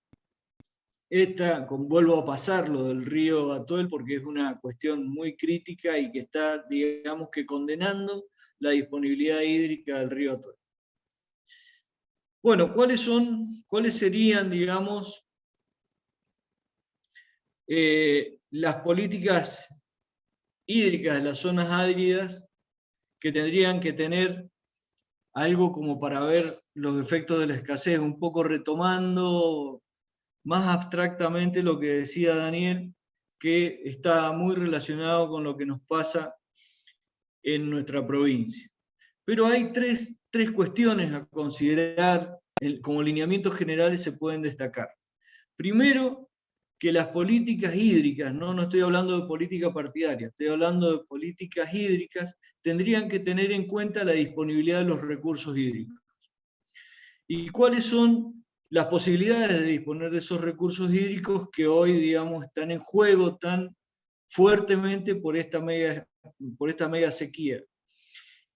Vuelvo a pasar lo del río Atuel porque es una cuestión muy crítica y que está, digamos que, condenando la disponibilidad hídrica del río Atuel. Bueno, ¿cuáles serían, digamos, las políticas hídricas de las zonas áridas que tendrían que tener algo como para ver los efectos de la escasez, un poco retomando más abstractamente lo que decía Daniel, que está muy relacionado con lo que nos pasa en nuestra provincia? Pero hay tres cuestiones a considerar, como lineamientos generales se pueden destacar. Primero, que las políticas hídricas, no estoy hablando de política partidaria, estoy hablando de políticas hídricas, tendrían que tener en cuenta la disponibilidad de los recursos hídricos. ¿Y cuáles son las posibilidades de disponer de esos recursos hídricos que hoy, digamos, están en juego tan fuertemente por esta mega sequía?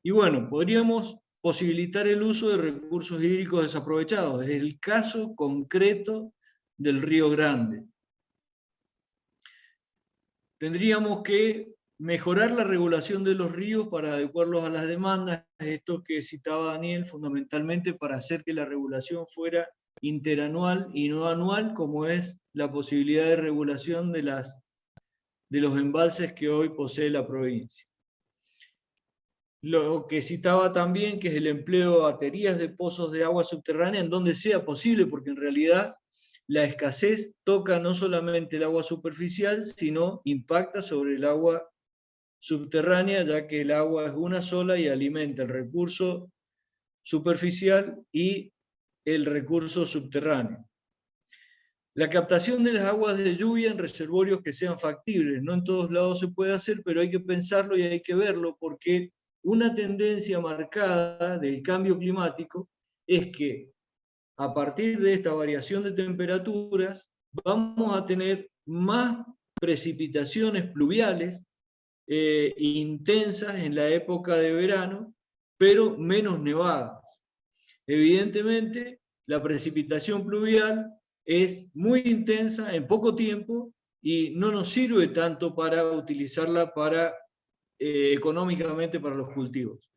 Y bueno, podríamos posibilitar el uso de recursos hídricos desaprovechados. Es el caso concreto del Río Grande. Tendríamos que mejorar la regulación de los ríos para adecuarlos a las demandas, esto que citaba Daniel, fundamentalmente para hacer que la regulación fuera interanual y no anual, como es la posibilidad de regulación de los embalses que hoy posee la provincia. Lo que citaba también, que es el empleo de baterías de pozos de agua subterránea en donde sea posible, porque en realidad la escasez toca no solamente el agua superficial, sino impacta sobre el agua subterránea, ya que el agua es una sola y alimenta el recurso superficial y el recurso subterráneo. La captación de las aguas de lluvia en reservorios que sean factibles. No en todos lados se puede hacer, pero hay que pensarlo y hay que verlo, porque una tendencia marcada del cambio climático es que a partir de esta variación de temperaturas vamos a tener más precipitaciones pluviales intensas en la época de verano, pero menos nevadas. Evidentemente, la precipitación pluvial es muy intensa en poco tiempo y no nos sirve tanto para utilizarla económicamente para los cultivos.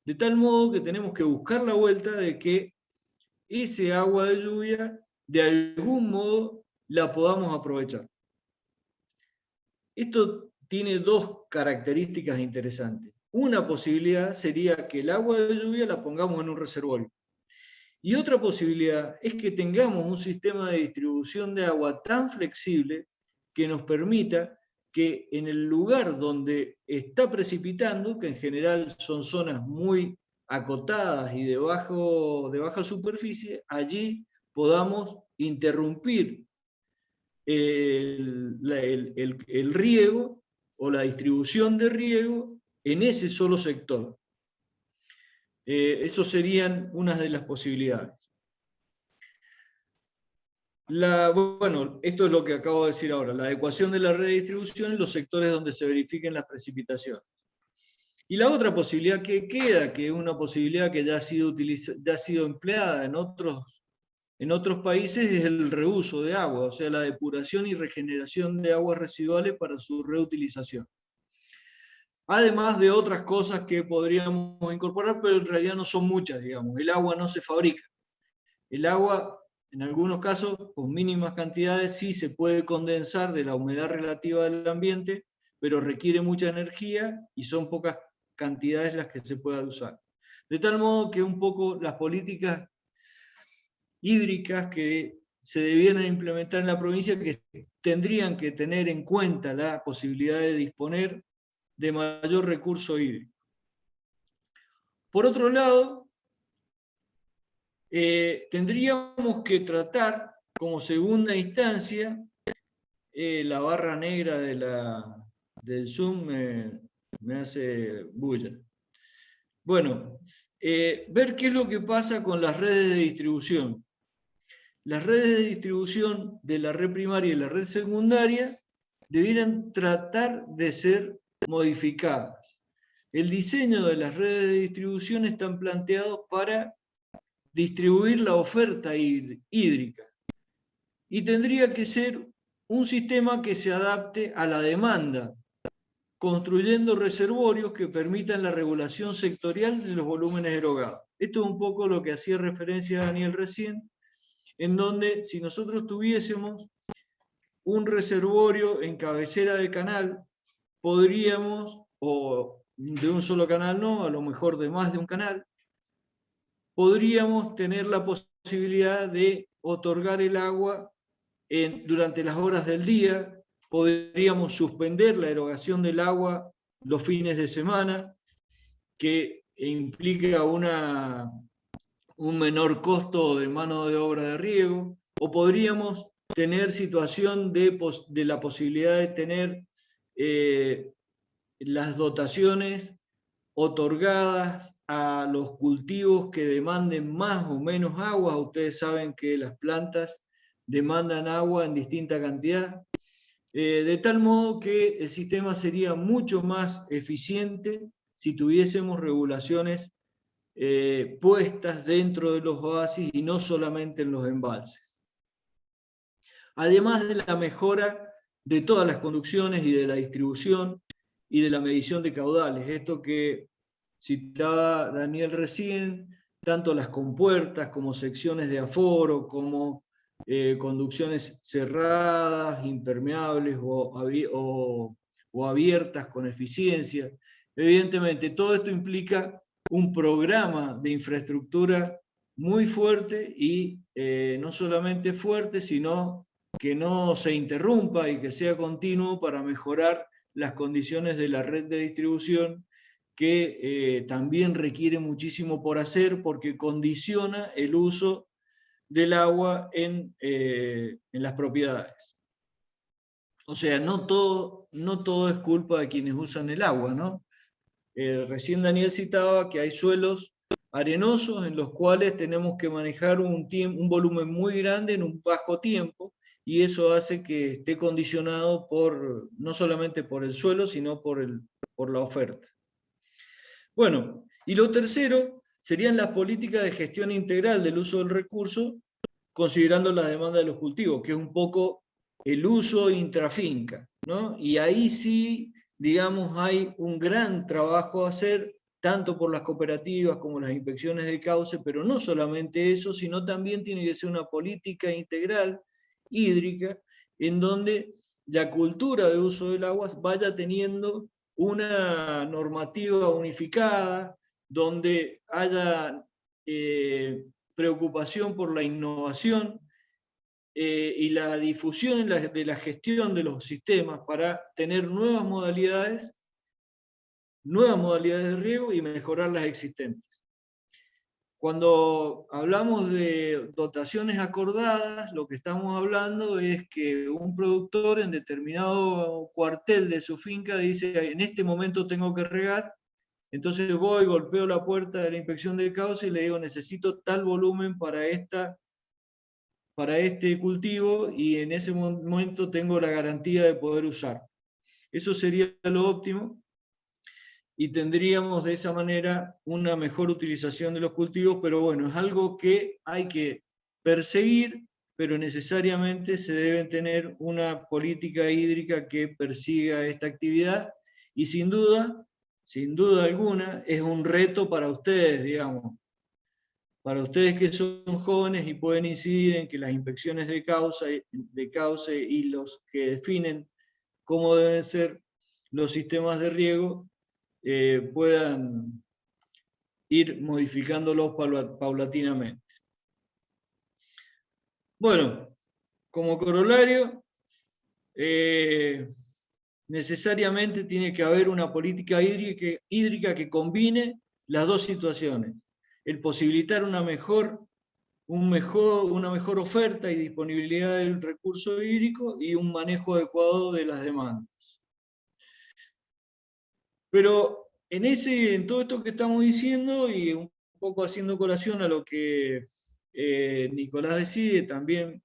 De tal modo que tenemos que buscar la vuelta de que ese agua de lluvia, de algún modo, la podamos aprovechar. Esto tiene dos características interesantes. Una posibilidad sería que el agua de lluvia la pongamos en un reservorio. Y otra posibilidad es que tengamos un sistema de distribución de agua tan flexible que nos permita que en el lugar donde está precipitando, que en general son zonas muy acotadas y de baja superficie, allí podamos interrumpir el riego o la distribución de riego en ese solo sector. Eso serían unas de las posibilidades. Bueno, esto es lo que acabo de decir ahora, la adecuación de la red de distribución en los sectores donde se verifiquen las precipitaciones. Y la otra posibilidad que queda, que es una posibilidad que ya ha sido empleada en otros países, es el reuso de agua, o sea, la depuración y regeneración de aguas residuales para su reutilización. Además de otras cosas que podríamos incorporar, pero en realidad no son muchas, digamos. El agua no se fabrica. El agua, en algunos casos, con mínimas cantidades, sí se puede condensar de la humedad relativa del ambiente, pero requiere mucha energía y son pocas cantidades las que se puedan usar. De tal modo que un poco las políticas hídricas que se debieran implementar en la provincia, que tendrían que tener en cuenta la posibilidad de disponer de mayor recurso hídrico. Por otro lado, tendríamos que tratar como segunda instancia, la barra negra del Zoom me hace bulla. Bueno, ver qué es lo que pasa con las redes de distribución. Las redes de distribución de la red primaria y la red secundaria debieran tratar de ser modificadas. El diseño de las redes de distribución están planteados para distribuir la oferta hídrica y tendría que ser un sistema que se adapte a la demanda, construyendo reservorios que permitan la regulación sectorial de los volúmenes erogados. Esto es un poco lo que hacía referencia Daniel recién, en donde si nosotros tuviésemos un reservorio en cabecera de canal, podríamos, o de un solo canal no, a lo mejor de más de un canal, podríamos tener la posibilidad de otorgar el agua durante las horas del día, podríamos suspender la erogación del agua los fines de semana, que implica un menor costo de mano de obra de riego, o podríamos tener situación de la posibilidad de tener las dotaciones otorgadas a los cultivos que demanden más o menos agua. Ustedes saben que las plantas demandan agua en distinta cantidad, de tal modo que el sistema sería mucho más eficiente si tuviésemos regulaciones puestas dentro de los oasis y no solamente en los embalses. Además de la mejora de todas las conducciones y de la distribución, y de la medición de caudales. Esto que citaba Daniel recién, tanto las compuertas como secciones de aforo, como conducciones cerradas, impermeables o abiertas con eficiencia. Evidentemente, todo esto implica un programa de infraestructura muy fuerte y no solamente fuerte, sino que no se interrumpa y que sea continuo para mejorar las condiciones de la red de distribución, que también requiere muchísimo por hacer porque condiciona el uso del agua en las propiedades. O sea, no todo es culpa de quienes usan el agua, ¿no? Recién Daniel citaba que hay suelos arenosos en los cuales tenemos que manejar un volumen muy grande en un bajo tiempo, y eso hace que esté condicionado no solamente por el suelo, sino por la oferta. Bueno, y lo tercero serían las políticas de gestión integral del uso del recurso, considerando la demanda de los cultivos, que es un poco el uso intrafinca, ¿no? Y ahí sí, digamos, hay un gran trabajo a hacer, tanto por las cooperativas como las inspecciones de cauce, pero no solamente eso, sino también tiene que ser una política integral hídrica, en donde la cultura de uso del agua vaya teniendo una normativa unificada, donde haya preocupación por la innovación y la difusión de la gestión de los sistemas para tener nuevas modalidades de riego y mejorar las existentes. Cuando hablamos de dotaciones acordadas, lo que estamos hablando es que un productor en determinado cuartel de su finca dice, en este momento tengo que regar, entonces voy, golpeo la puerta de la inspección de cauce y le digo, necesito tal volumen para este cultivo, y en ese momento tengo la garantía de poder usar. Eso sería lo óptimo, y tendríamos de esa manera una mejor utilización de los cultivos, pero bueno, es algo que hay que perseguir, pero necesariamente se debe tener una política hídrica que persiga esta actividad, y sin duda alguna, es un reto para ustedes, digamos, para ustedes que son jóvenes y pueden incidir en que las inspecciones de cauce y los que definen cómo deben ser los sistemas de riego puedan ir modificándolos paulatinamente. Bueno, como corolario, necesariamente tiene que haber una política hídrica que combine las dos situaciones: el posibilitar una mejor oferta y disponibilidad del recurso hídrico y un manejo adecuado de las demandas. Pero en todo esto que estamos diciendo, y un poco haciendo colación a lo que Nicolás decide, también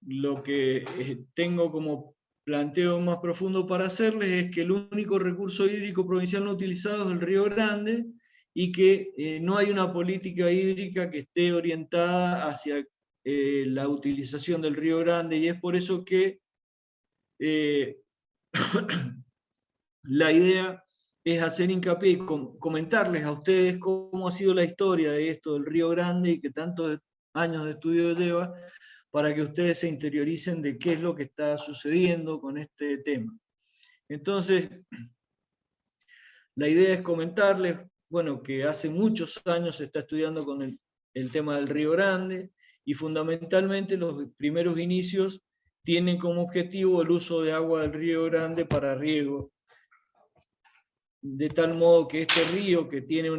lo que tengo como planteo más profundo para hacerles es que el único recurso hídrico provincial no utilizado es el Río Grande, y que no hay una política hídrica que esté orientada hacia la utilización del Río Grande, y es por eso que la idea es hacer hincapié y comentarles a ustedes cómo ha sido la historia de esto del Río Grande y que tantos años de estudio lleva, para que ustedes se interioricen de qué es lo que está sucediendo con este tema. Entonces, la idea es comentarles, bueno, que hace muchos años se está estudiando con el tema del Río Grande, y fundamentalmente los primeros inicios tienen como objetivo el uso de agua del Río Grande para riego, de tal modo que este río, que tiene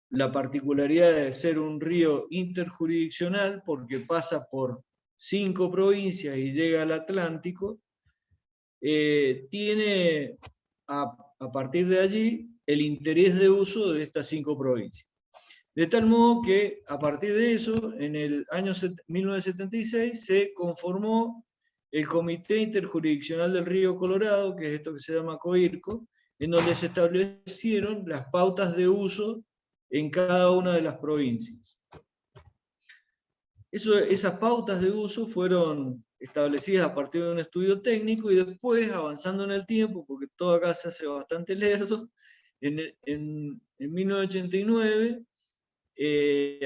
la particularidad de ser un río interjurisdiccional, porque pasa por 5 provincias y llega al Atlántico, tiene a partir de allí el interés de uso de estas 5 provincias. De tal modo que a partir de eso, en el año 1976, se conformó el Comité Interjurisdiccional del Río Colorado, que es esto que se llama COIRCO, en donde se establecieron las pautas de uso en cada una de las provincias. Esas pautas de uso fueron establecidas a partir de un estudio técnico y después, avanzando en el tiempo, porque todo acá se hace bastante lerdo, en 1989,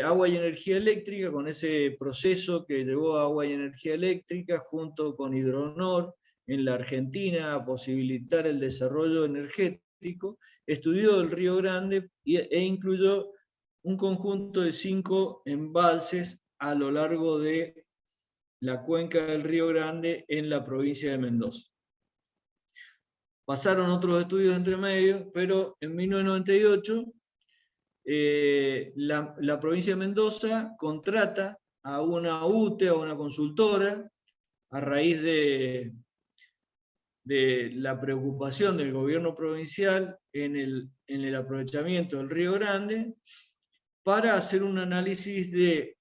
Agua y Energía Eléctrica, con ese proceso que llevó a Agua y Energía Eléctrica junto con Hidronor en la Argentina a posibilitar el desarrollo energético, estudió el Río Grande e incluyó un conjunto de 5 embalses a lo largo de la cuenca del Río Grande en la provincia de Mendoza. Pasaron otros estudios entre medio, pero en 1998 la provincia de Mendoza contrata a una UTE, a una consultora, a raíz de la preocupación del gobierno provincial en el aprovechamiento del Río Grande, para hacer un análisis de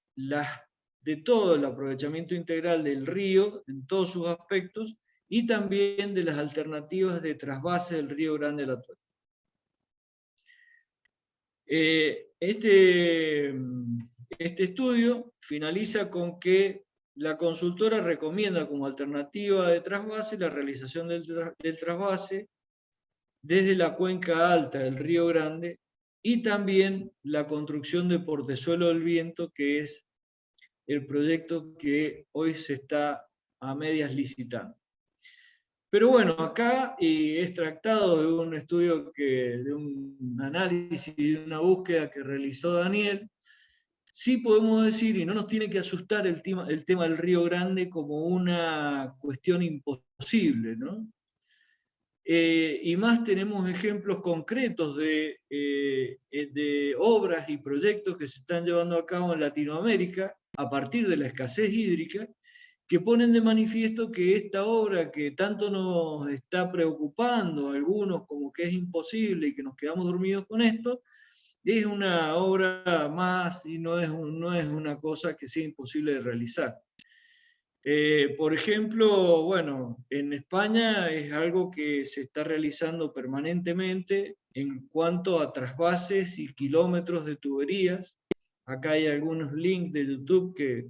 todo el aprovechamiento integral del río, en todos sus aspectos, y también de las alternativas de trasvase del Río Grande a la Tuerca. Este estudio finaliza con que la consultora recomienda como alternativa de trasvase la realización del trasvase desde la cuenca alta del Río Grande y también la construcción de Portezuelo del Viento, que es el proyecto que hoy se está a medias licitando. Pero bueno, acá es tractado de un estudio, de un análisis y de una búsqueda que realizó Daniel. Sí podemos decir, y no nos tiene que asustar el tema del Río Grande como una cuestión imposible, ¿no? Y más tenemos ejemplos concretos de obras y proyectos que se están llevando a cabo en Latinoamérica a partir de la escasez hídrica, que ponen de manifiesto que esta obra que tanto nos está preocupando a algunos como que es imposible y que nos quedamos dormidos con esto, es una obra más y no es una cosa que sea imposible de realizar. Por ejemplo, bueno, en España es algo que se está realizando permanentemente en cuanto a trasvases y kilómetros de tuberías. Acá hay algunos links de YouTube que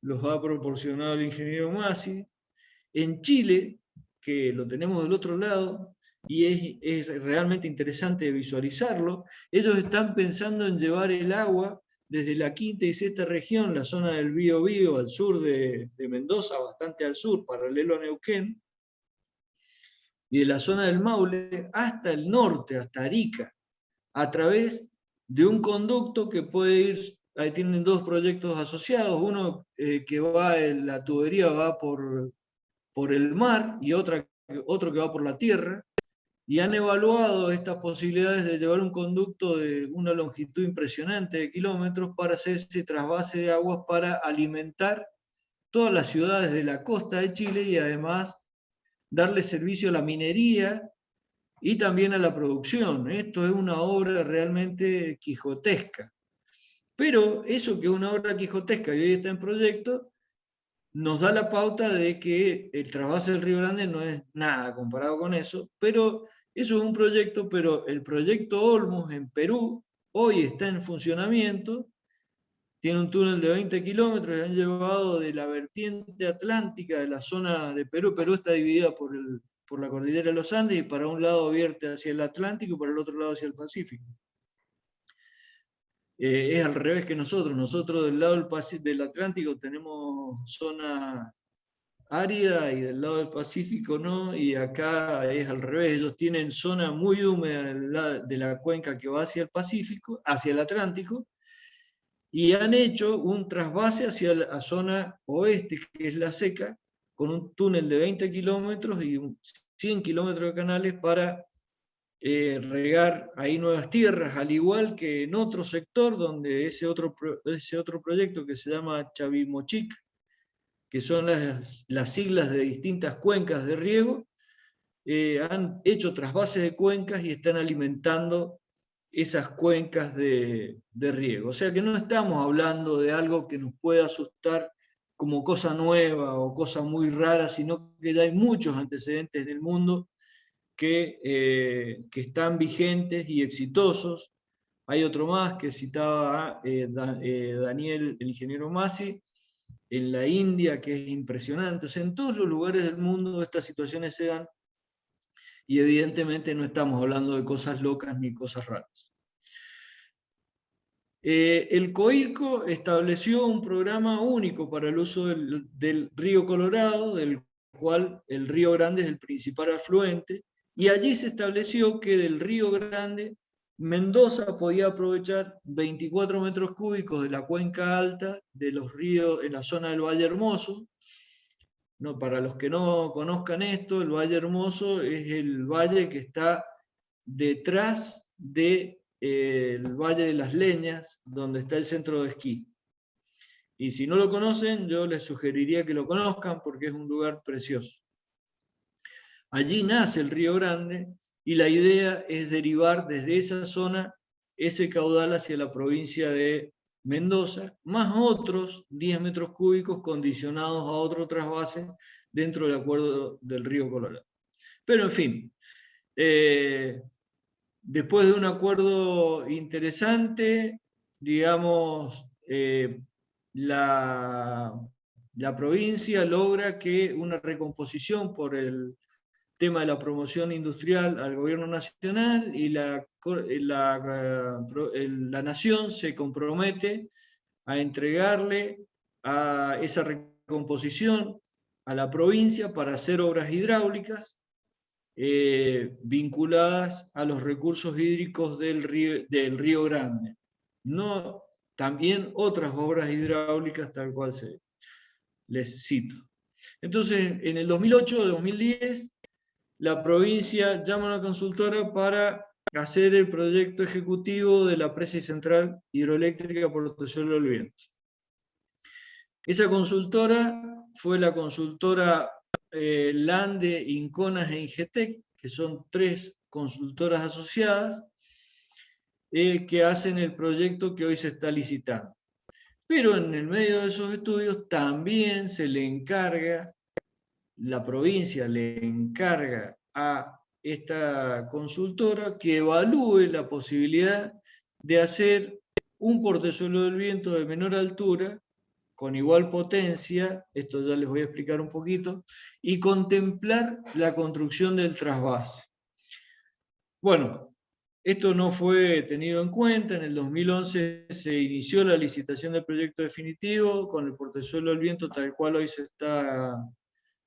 los ha proporcionado el ingeniero Masi. En Chile, que lo tenemos del otro lado, y es realmente interesante visualizarlo, ellos están pensando en llevar el agua desde la quinta y sexta región, la zona del Biobío, al sur de Mendoza, bastante al sur, paralelo a Neuquén, y de la zona del Maule hasta el norte, hasta Arica, a través de un conducto que puede ir. Ahí tienen dos proyectos asociados, uno que va, la tubería va por el mar y otro que va por la tierra, y han evaluado estas posibilidades de llevar un conducto de una longitud impresionante de kilómetros para hacer ese trasvase de aguas para alimentar todas las ciudades de la costa de Chile y además darle servicio a la minería y también a la producción. Esto es una obra realmente quijotesca. Pero eso que es una obra quijotesca y hoy está en proyecto, nos da la pauta de que el trasvase del Río Grande no es nada comparado con eso, pero eso es un proyecto, pero el proyecto Olmos en Perú hoy está en funcionamiento, tiene un túnel de 20 kilómetros y han llevado de la vertiente atlántica de la zona de Perú. Perú está dividida por la cordillera de los Andes y para un lado vierte hacia el Atlántico y para el otro lado hacia el Pacífico. Es al revés que nosotros. Nosotros del lado del Atlántico tenemos zona árida y del lado del Pacífico no, y acá es al revés. Ellos tienen zona muy húmeda de la cuenca que va hacia el Pacífico, hacia el Atlántico, y han hecho un trasvase hacia la zona oeste, que es la seca, con un túnel de 20 kilómetros y 100 kilómetros de canales para regar ahí nuevas tierras, al igual que en otro sector, donde ese otro proyecto que se llama Chavimochic, que son las siglas de distintas cuencas de riego, han hecho trasvases de cuencas y están alimentando esas cuencas de riego. O sea que no estamos hablando de algo que nos pueda asustar como cosa nueva o cosa muy rara, sino que ya hay muchos antecedentes en el mundo que están vigentes y exitosos. Hay otro más que citaba Daniel, el ingeniero Masi, en la India, que es impresionante. O sea, en todos los lugares del mundo estas situaciones se dan, y evidentemente no estamos hablando de cosas locas ni cosas raras. El COIRCO estableció un programa único para el uso del río Colorado, del cual el Río Grande es el principal afluente, y allí se estableció que del Río Grande Mendoza podía aprovechar 24 metros cúbicos de la cuenca alta de los ríos en la zona del Valle Hermoso. No, para los que no conozcan esto, el Valle Hermoso es el valle que está detrás del Valle de las Leñas, donde está el centro de esquí. Y si no lo conocen, yo les sugeriría que lo conozcan porque es un lugar precioso. Allí nace el Río Grande y la idea es derivar desde esa zona ese caudal hacia la provincia de Mendoza, más otros 10 metros cúbicos condicionados a otro trasvase dentro del acuerdo del río Colorado. Pero en fin, después de un acuerdo interesante, digamos, la provincia logra que una recomposición por el tema de la promoción industrial al gobierno nacional, y la nación se compromete a entregarle a esa recomposición a la provincia para hacer obras hidráulicas vinculadas a los recursos hídricos del río Grande. No, también otras obras hidráulicas tal cual les cito. Entonces, en el 2008-2010, la provincia llama a una consultora para hacer el proyecto ejecutivo de la presa y central hidroeléctrica Puerto Suelo del Viento. Esa consultora fue la consultora Lande, Inconas e Ingetec, que son 3 consultoras asociadas que hacen el proyecto que hoy se está licitando. Pero en el medio de esos estudios también se le encarga, la provincia le encarga a esta consultora que evalúe la posibilidad de hacer un portezuelo del viento de menor altura, con igual potencia, esto ya les voy a explicar un poquito, y contemplar la construcción del trasvase. Bueno, esto no fue tenido en cuenta. En el 2011 se inició la licitación del proyecto definitivo con el portezuelo del viento tal cual hoy se está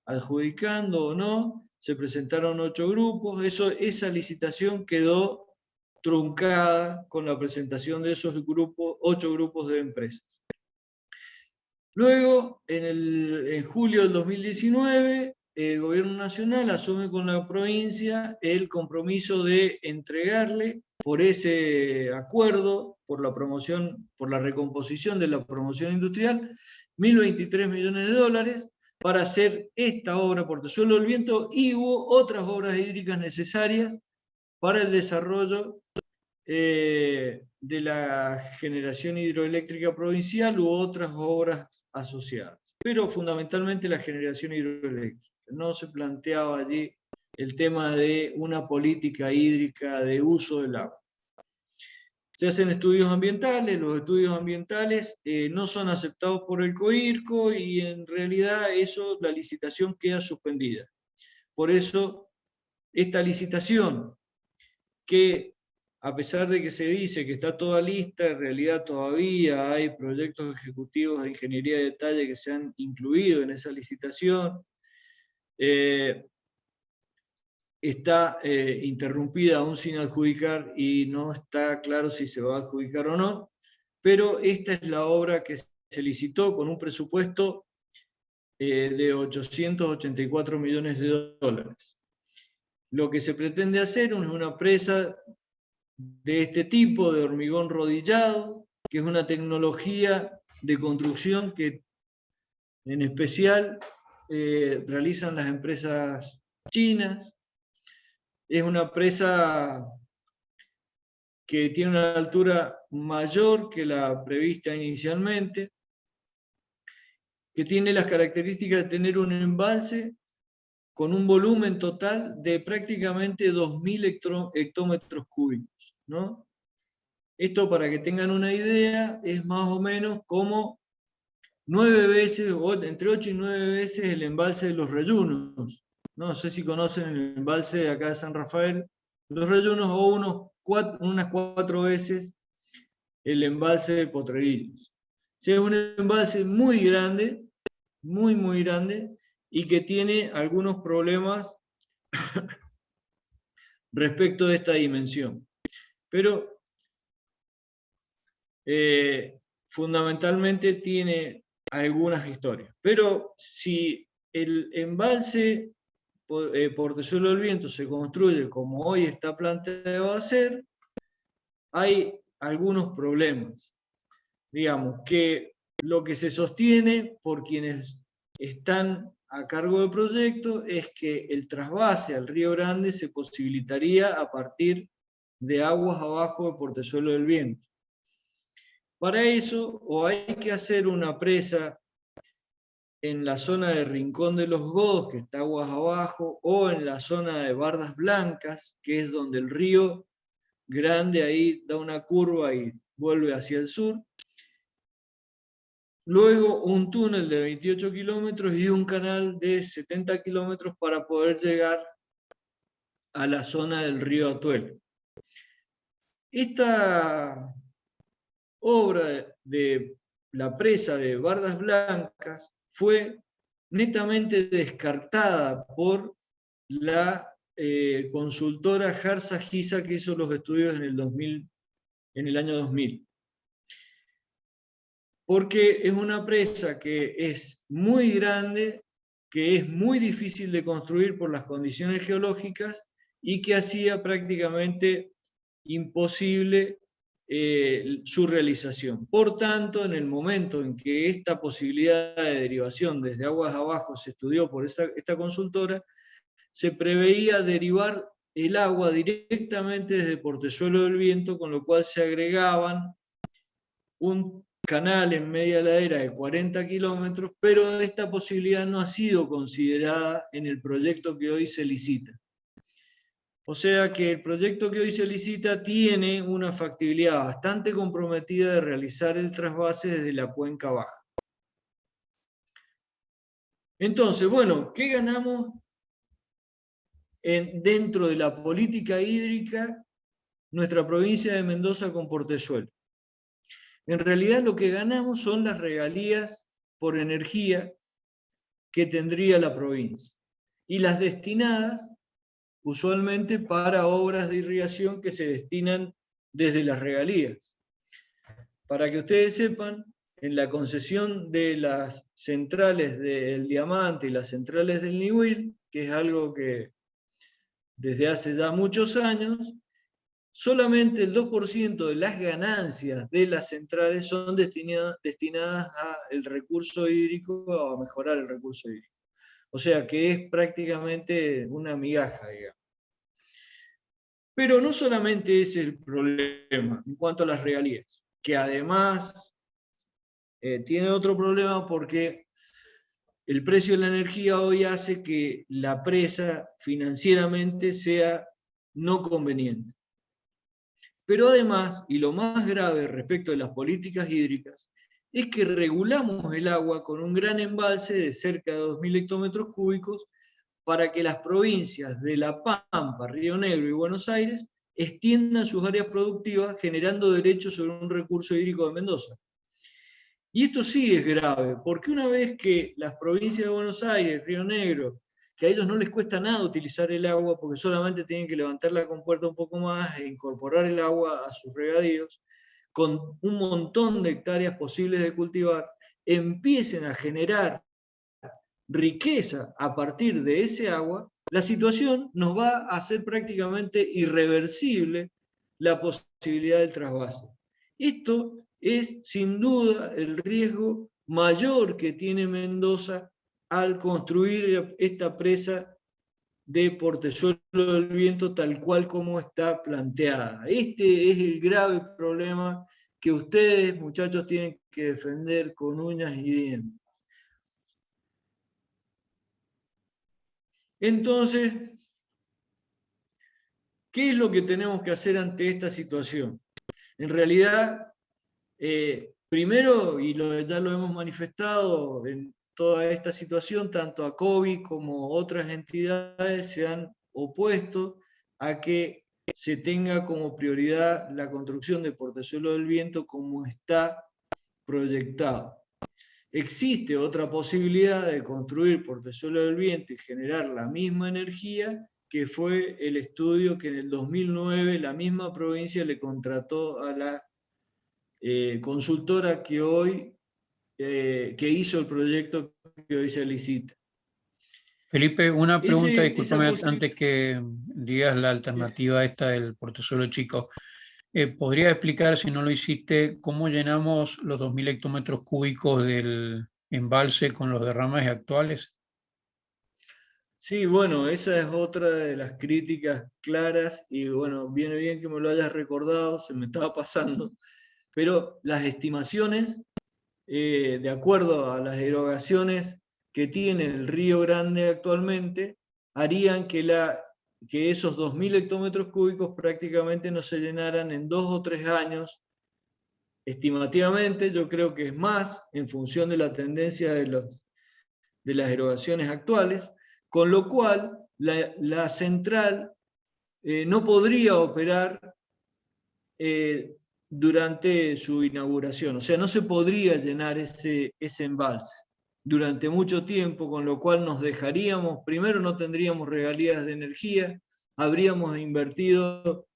adjudicando o no. Se presentaron 8 grupos. Esa licitación quedó truncada con la presentación de esos 8 grupos de empresas. Luego, en julio del 2019, el gobierno nacional asume con la provincia el compromiso de entregarle, por ese acuerdo, por la recomposición de la promoción industrial, 1.023 millones de dólares para hacer esta obra Portezuelo del Viento y otras obras hídricas necesarias para el desarrollo de la generación hidroeléctrica provincial u otras obras asociadas. Pero fundamentalmente la generación hidroeléctrica. No se planteaba allí el tema de una política hídrica de uso del agua. Se hacen estudios ambientales, los estudios ambientales no son aceptados por el COIRCO y en realidad la licitación queda suspendida. Por eso, esta licitación, que a pesar de que se dice que está toda lista, en realidad todavía hay proyectos ejecutivos de ingeniería de detalle que se han incluido en esa licitación, está interrumpida aún sin adjudicar y no está claro si se va a adjudicar o no, pero esta es la obra que se licitó con un presupuesto de 884 millones de dólares. Lo que se pretende hacer es una presa de este tipo, de hormigón rodillado, que es una tecnología de construcción que en especial realizan las empresas chinas. Es una presa que tiene una altura mayor que la prevista inicialmente, que tiene las características de tener un embalse con un volumen total de prácticamente 2.000 hectómetros cúbicos, ¿no? Esto, para que tengan una idea, es más o menos como 9 veces, o entre 8 y 9 veces el embalse de Los Rayunos. No sé si conocen el embalse de acá de San Rafael, Los Rayunos, o unas 4 veces el embalse de Potrerillos. O sea, es un embalse muy grande, muy grande, y que tiene algunos problemas respecto de esta dimensión. Pero fundamentalmente tiene algunas historias. Pero si el embalse Portezuelo del Viento se construye como hoy está planteado a ser, hay algunos problemas. Digamos que lo que se sostiene por quienes están a cargo del proyecto es que el trasvase al Río Grande se posibilitaría a partir de aguas abajo de Portezuelo del Viento. Para eso, o hay que hacer una presa en la zona de Rincón de los Godos, que está aguas abajo, o en la zona de Bardas Blancas, que es donde el Río Grande ahí da una curva y vuelve hacia el sur. Luego un túnel de 28 kilómetros y un canal de 70 kilómetros para poder llegar a la zona del río Atuel. Esta obra de la presa de Bardas Blancas fue netamente descartada por la consultora Jarza Giza, que hizo los estudios en el año 2000. Porque es una presa que es muy grande, que es muy difícil de construir por las condiciones geológicas y que hacía prácticamente imposible su realización. Por tanto, en el momento en que esta posibilidad de derivación desde aguas abajo se estudió por esta consultora, se preveía derivar el agua directamente desde Portezuelo del Viento, con lo cual se agregaban un canal en media ladera de 40 kilómetros, pero esta posibilidad no ha sido considerada en el proyecto que hoy se licita. O sea que el proyecto que hoy se licita tiene una factibilidad bastante comprometida de realizar el trasvase desde la cuenca baja. Entonces, bueno, ¿qué ganamos dentro de la política hídrica nuestra provincia de Mendoza con Portezuelo? En realidad lo que ganamos son las regalías por energía que tendría la provincia y las destinadas usualmente para obras de irrigación que se destinan desde las regalías. Para que ustedes sepan, en la concesión de las centrales del Diamante y las centrales del Niwil, que es algo que desde hace ya muchos años, solamente el 2% de las ganancias de las centrales son destinadas al recurso hídrico o a mejorar el recurso hídrico. O sea que es prácticamente una migaja, digamos. Pero no solamente es el problema en cuanto a las regalías, que además tiene otro problema porque el precio de la energía hoy hace que la presa financieramente sea no conveniente. Pero además, y lo más grave respecto de las políticas hídricas, es que regulamos el agua con un gran embalse de cerca de 2.000 hectómetros cúbicos para que las provincias de La Pampa, Río Negro y Buenos Aires extiendan sus áreas productivas generando derechos sobre un recurso hídrico de Mendoza. Y esto sí es grave, porque una vez que las provincias de Buenos Aires, Río Negro, que a ellos no les cuesta nada utilizar el agua porque solamente tienen que levantar la compuerta un poco más e incorporar el agua a sus regadíos, con un montón de hectáreas posibles de cultivar, empiecen a generar riqueza a partir de ese agua, la situación nos va a hacer prácticamente irreversible la posibilidad del trasvase. Esto es sin duda el riesgo mayor que tiene Mendoza al construir esta presa de Portezuelo del Viento tal cual como está planteada. Este es el grave problema que ustedes, muchachos, tienen que defender con uñas y dientes. Entonces, ¿qué es lo que tenemos que hacer ante esta situación? En realidad, primero, y ya lo hemos manifestado en toda esta situación, tanto a COVID como otras entidades se han opuesto a que se tenga como prioridad la construcción de Portezuelo del Viento como está proyectado. Existe otra posibilidad de construir Portezuelo del Viento y generar la misma energía, que fue el estudio que en el 2009 la misma provincia le contrató a la consultora que hoy que hizo el proyecto que hoy se licita. Felipe, una pregunta, discúlpame esa antes que digas la alternativa esta del Portezuelo Chico. ¿Podría explicar, si no lo hiciste, cómo llenamos los 2.000 hectómetros cúbicos del embalse con los derrames actuales? Sí, bueno, esa es otra de las críticas claras y bueno, viene bien que me lo hayas recordado, se me estaba pasando, pero las estimaciones, de acuerdo a las erogaciones que tiene el Río Grande actualmente, harían que esos 2.000 hectómetros cúbicos prácticamente no se llenaran en 2 o 3 años. Estimativamente, yo creo que es más, en función de la tendencia de las erogaciones actuales, con lo cual la central no podría operar durante su inauguración, o sea, no se podría llenar ese embalse durante mucho tiempo, con lo cual nos dejaríamos, primero no tendríamos regalías de energía, habríamos invertido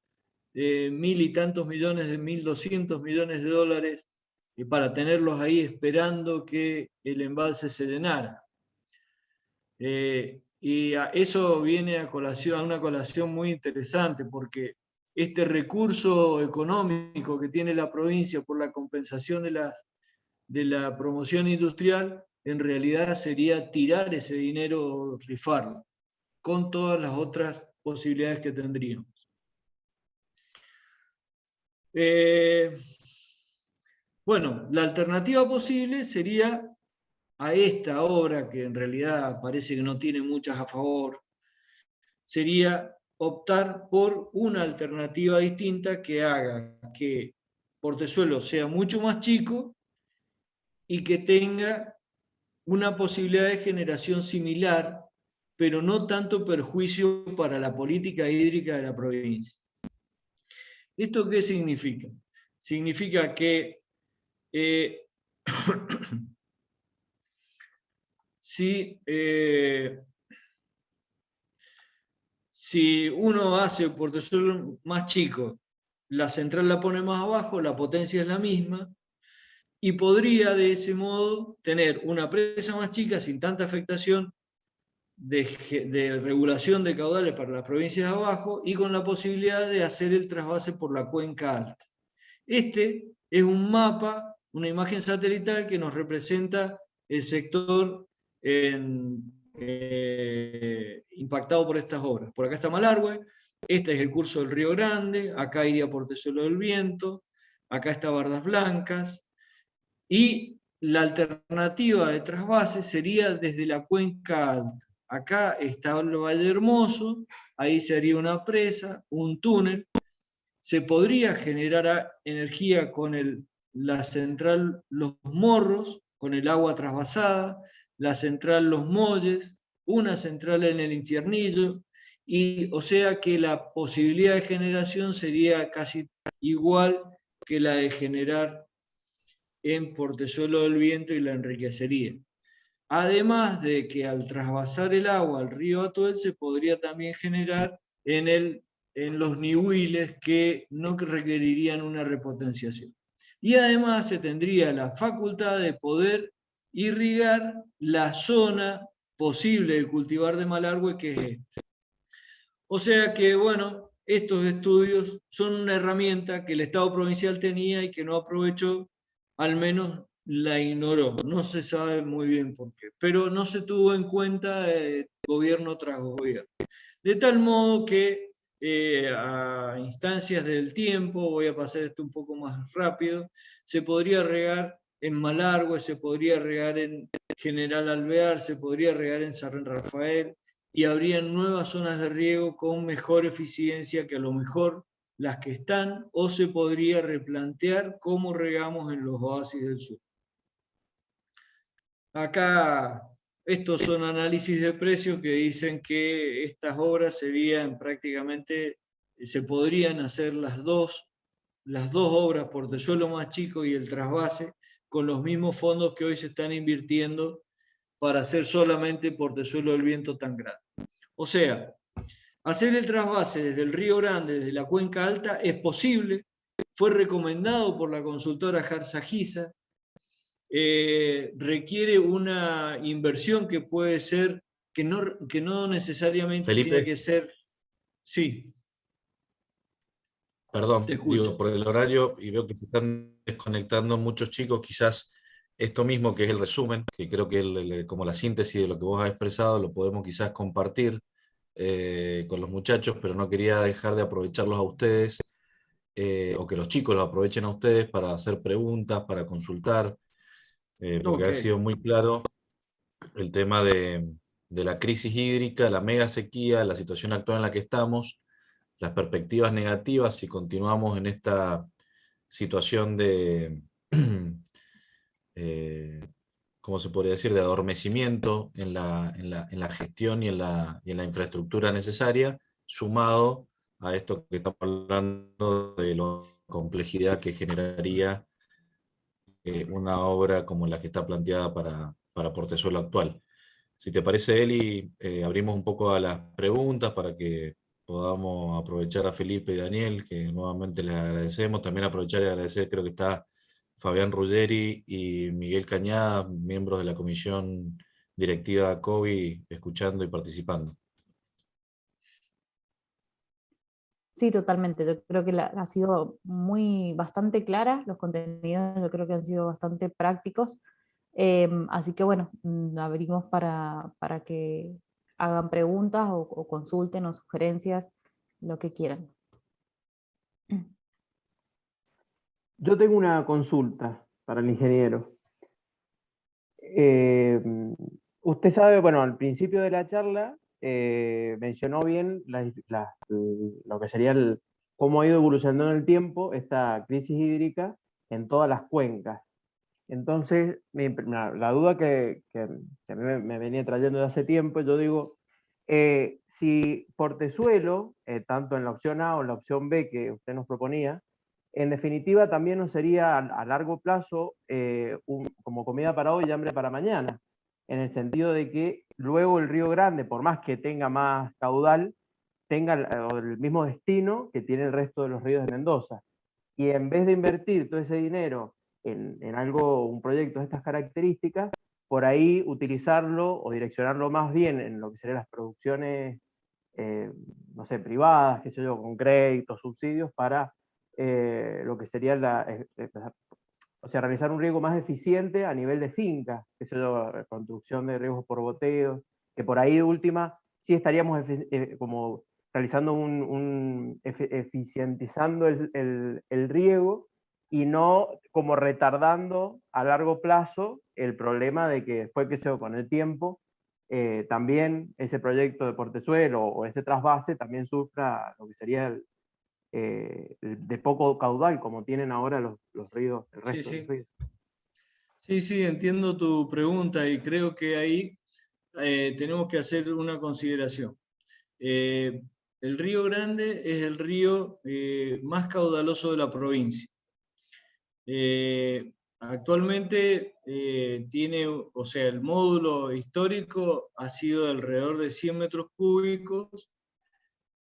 1.000 y tantos millones, de 1.200 millones de dólares para tenerlos ahí esperando que el embalse se llenara. Y eso viene a una colación muy interesante, porque este recurso económico que tiene la provincia por la compensación de la promoción industrial, en realidad sería tirar ese dinero, rifarlo, con todas las otras posibilidades que tendríamos. Bueno, la alternativa posible sería a esta obra, que en realidad parece que no tiene muchas a favor, sería optar por una alternativa distinta que haga que Portezuelo sea mucho más chico y que tenga una posibilidad de generación similar, pero no tanto perjuicio para la política hídrica de la provincia. ¿Esto qué significa? Significa que si uno hace Portezuelo más chico, la central la pone más abajo, la potencia es la misma, y podría de ese modo tener una presa más chica sin tanta afectación de regulación de caudales para las provincias de abajo y con la posibilidad de hacer el trasvase por la cuenca alta. Este es un mapa, una imagen satelital que nos representa el sector impactado por estas obras. Por acá está Malargüe, este es el curso del Río Grande, acá iría Portezuelo del Viento, acá está Bardas Blancas, y la alternativa de trasvase sería desde la cuenca alta. Acá está el Valle Hermoso, ahí se haría una presa, un túnel, se podría generar energía con la central Los Morros, con el agua trasvasada, la central Los Molles, una central en el Infiernillo, y o sea que la posibilidad de generación sería casi igual que la de generar en Portezuelo del Viento y la enriquecería. Además de que al trasvasar el agua al río Atuel se podría también generar en los nihuiles que no requerirían una repotenciación. Y además se tendría la facultad de poder irrigar la zona posible de cultivar de Malargüe, que es esta. O sea que, bueno, estos estudios son una herramienta que el Estado provincial tenía y que no aprovechó, al menos la ignoró. No se sabe muy bien por qué, pero no se tuvo en cuenta gobierno tras gobierno. De tal modo que a instancias del tiempo, voy a pasar esto un poco más rápido, se podría regar en Malargüe, se podría regar en General Alvear, se podría regar en San Rafael, y habrían nuevas zonas de riego con mejor eficiencia que a lo mejor las que están, o se podría replantear cómo regamos en los oasis del sur. Acá, estos son análisis de precios que dicen que estas obras serían prácticamente, se podrían hacer las dos obras, Portezuelo más chico y el trasvase, con los mismos fondos que hoy se están invirtiendo para hacer solamente Portezuelo del Viento tan grande. O sea, hacer el trasvase desde el Río Grande, desde la Cuenca Alta, es posible, fue recomendado por la consultora Jarza-Giza, requiere una inversión que puede ser, que no necesariamente Felipe, tiene que ser... Sí. Perdón, Te escucho. digo, por el horario, y veo que se están desconectando muchos chicos, quizás esto mismo que es el resumen, que creo que como la síntesis de lo que vos has expresado, lo podemos quizás compartir con los muchachos, pero no quería dejar de aprovecharlos a ustedes, o que los chicos los aprovechen a ustedes para hacer preguntas, para consultar, porque ha sido muy claro el tema de la crisis hídrica, la mega sequía, la situación actual en la que estamos, las perspectivas negativas si continuamos en esta situación de, ¿cómo se podría decir?, de adormecimiento en la gestión y en la infraestructura necesaria, sumado a esto que estamos hablando de la complejidad que generaría una obra como la que está planteada para Portezuelo actual. Si te parece, Eli, abrimos un poco a las preguntas para que podamos aprovechar a Felipe y Daniel, que nuevamente les agradecemos. También aprovechar y agradecer, creo que está Fabián Ruggeri y Miguel Cañada, miembros de la comisión directiva COVID, escuchando y participando. Sí, totalmente. Yo creo que ha sido bastante clara, los contenidos yo creo que han sido bastante prácticos. Así que bueno, abrimos para que hagan preguntas o consulten o sugerencias, lo que quieran. Yo tengo una consulta para el ingeniero. Usted sabe, bueno, al principio de la charla mencionó bien lo que sería cómo ha ido evolucionando en el tiempo esta crisis hídrica en todas las cuencas. Entonces, la duda que a mí me venía trayendo de hace tiempo, yo digo, si Portezuelo, tanto en la opción A o en la opción B que usted nos proponía, en definitiva también no sería a largo plazo como comida para hoy y hambre para mañana, en el sentido de que luego el Río Grande, por más que tenga más caudal, tenga el mismo destino que tiene el resto de los ríos de Mendoza. Y en vez de invertir todo ese dinero en un proyecto de estas características, por ahí utilizarlo o direccionarlo más bien en lo que serían las producciones, no sé, privadas, qué sé yo, con créditos, subsidios, para lo que sería o sea, realizar un riego más eficiente a nivel de finca, qué sé yo, construcción de riegos por goteo, que por ahí de última sí estaríamos como realizando eficientizando el riego, y no como retardando a largo plazo el problema de que después, que sea con el tiempo, también ese proyecto de Portezuelo o ese trasvase también sufra lo que sería de poco caudal, como tienen ahora los ríos, el resto de los ríos. Sí, entiendo tu pregunta y creo que ahí tenemos que hacer una consideración. El Río Grande es el río más caudaloso de la provincia. Actualmente tiene, o sea, el módulo histórico ha sido alrededor de 100 metros cúbicos,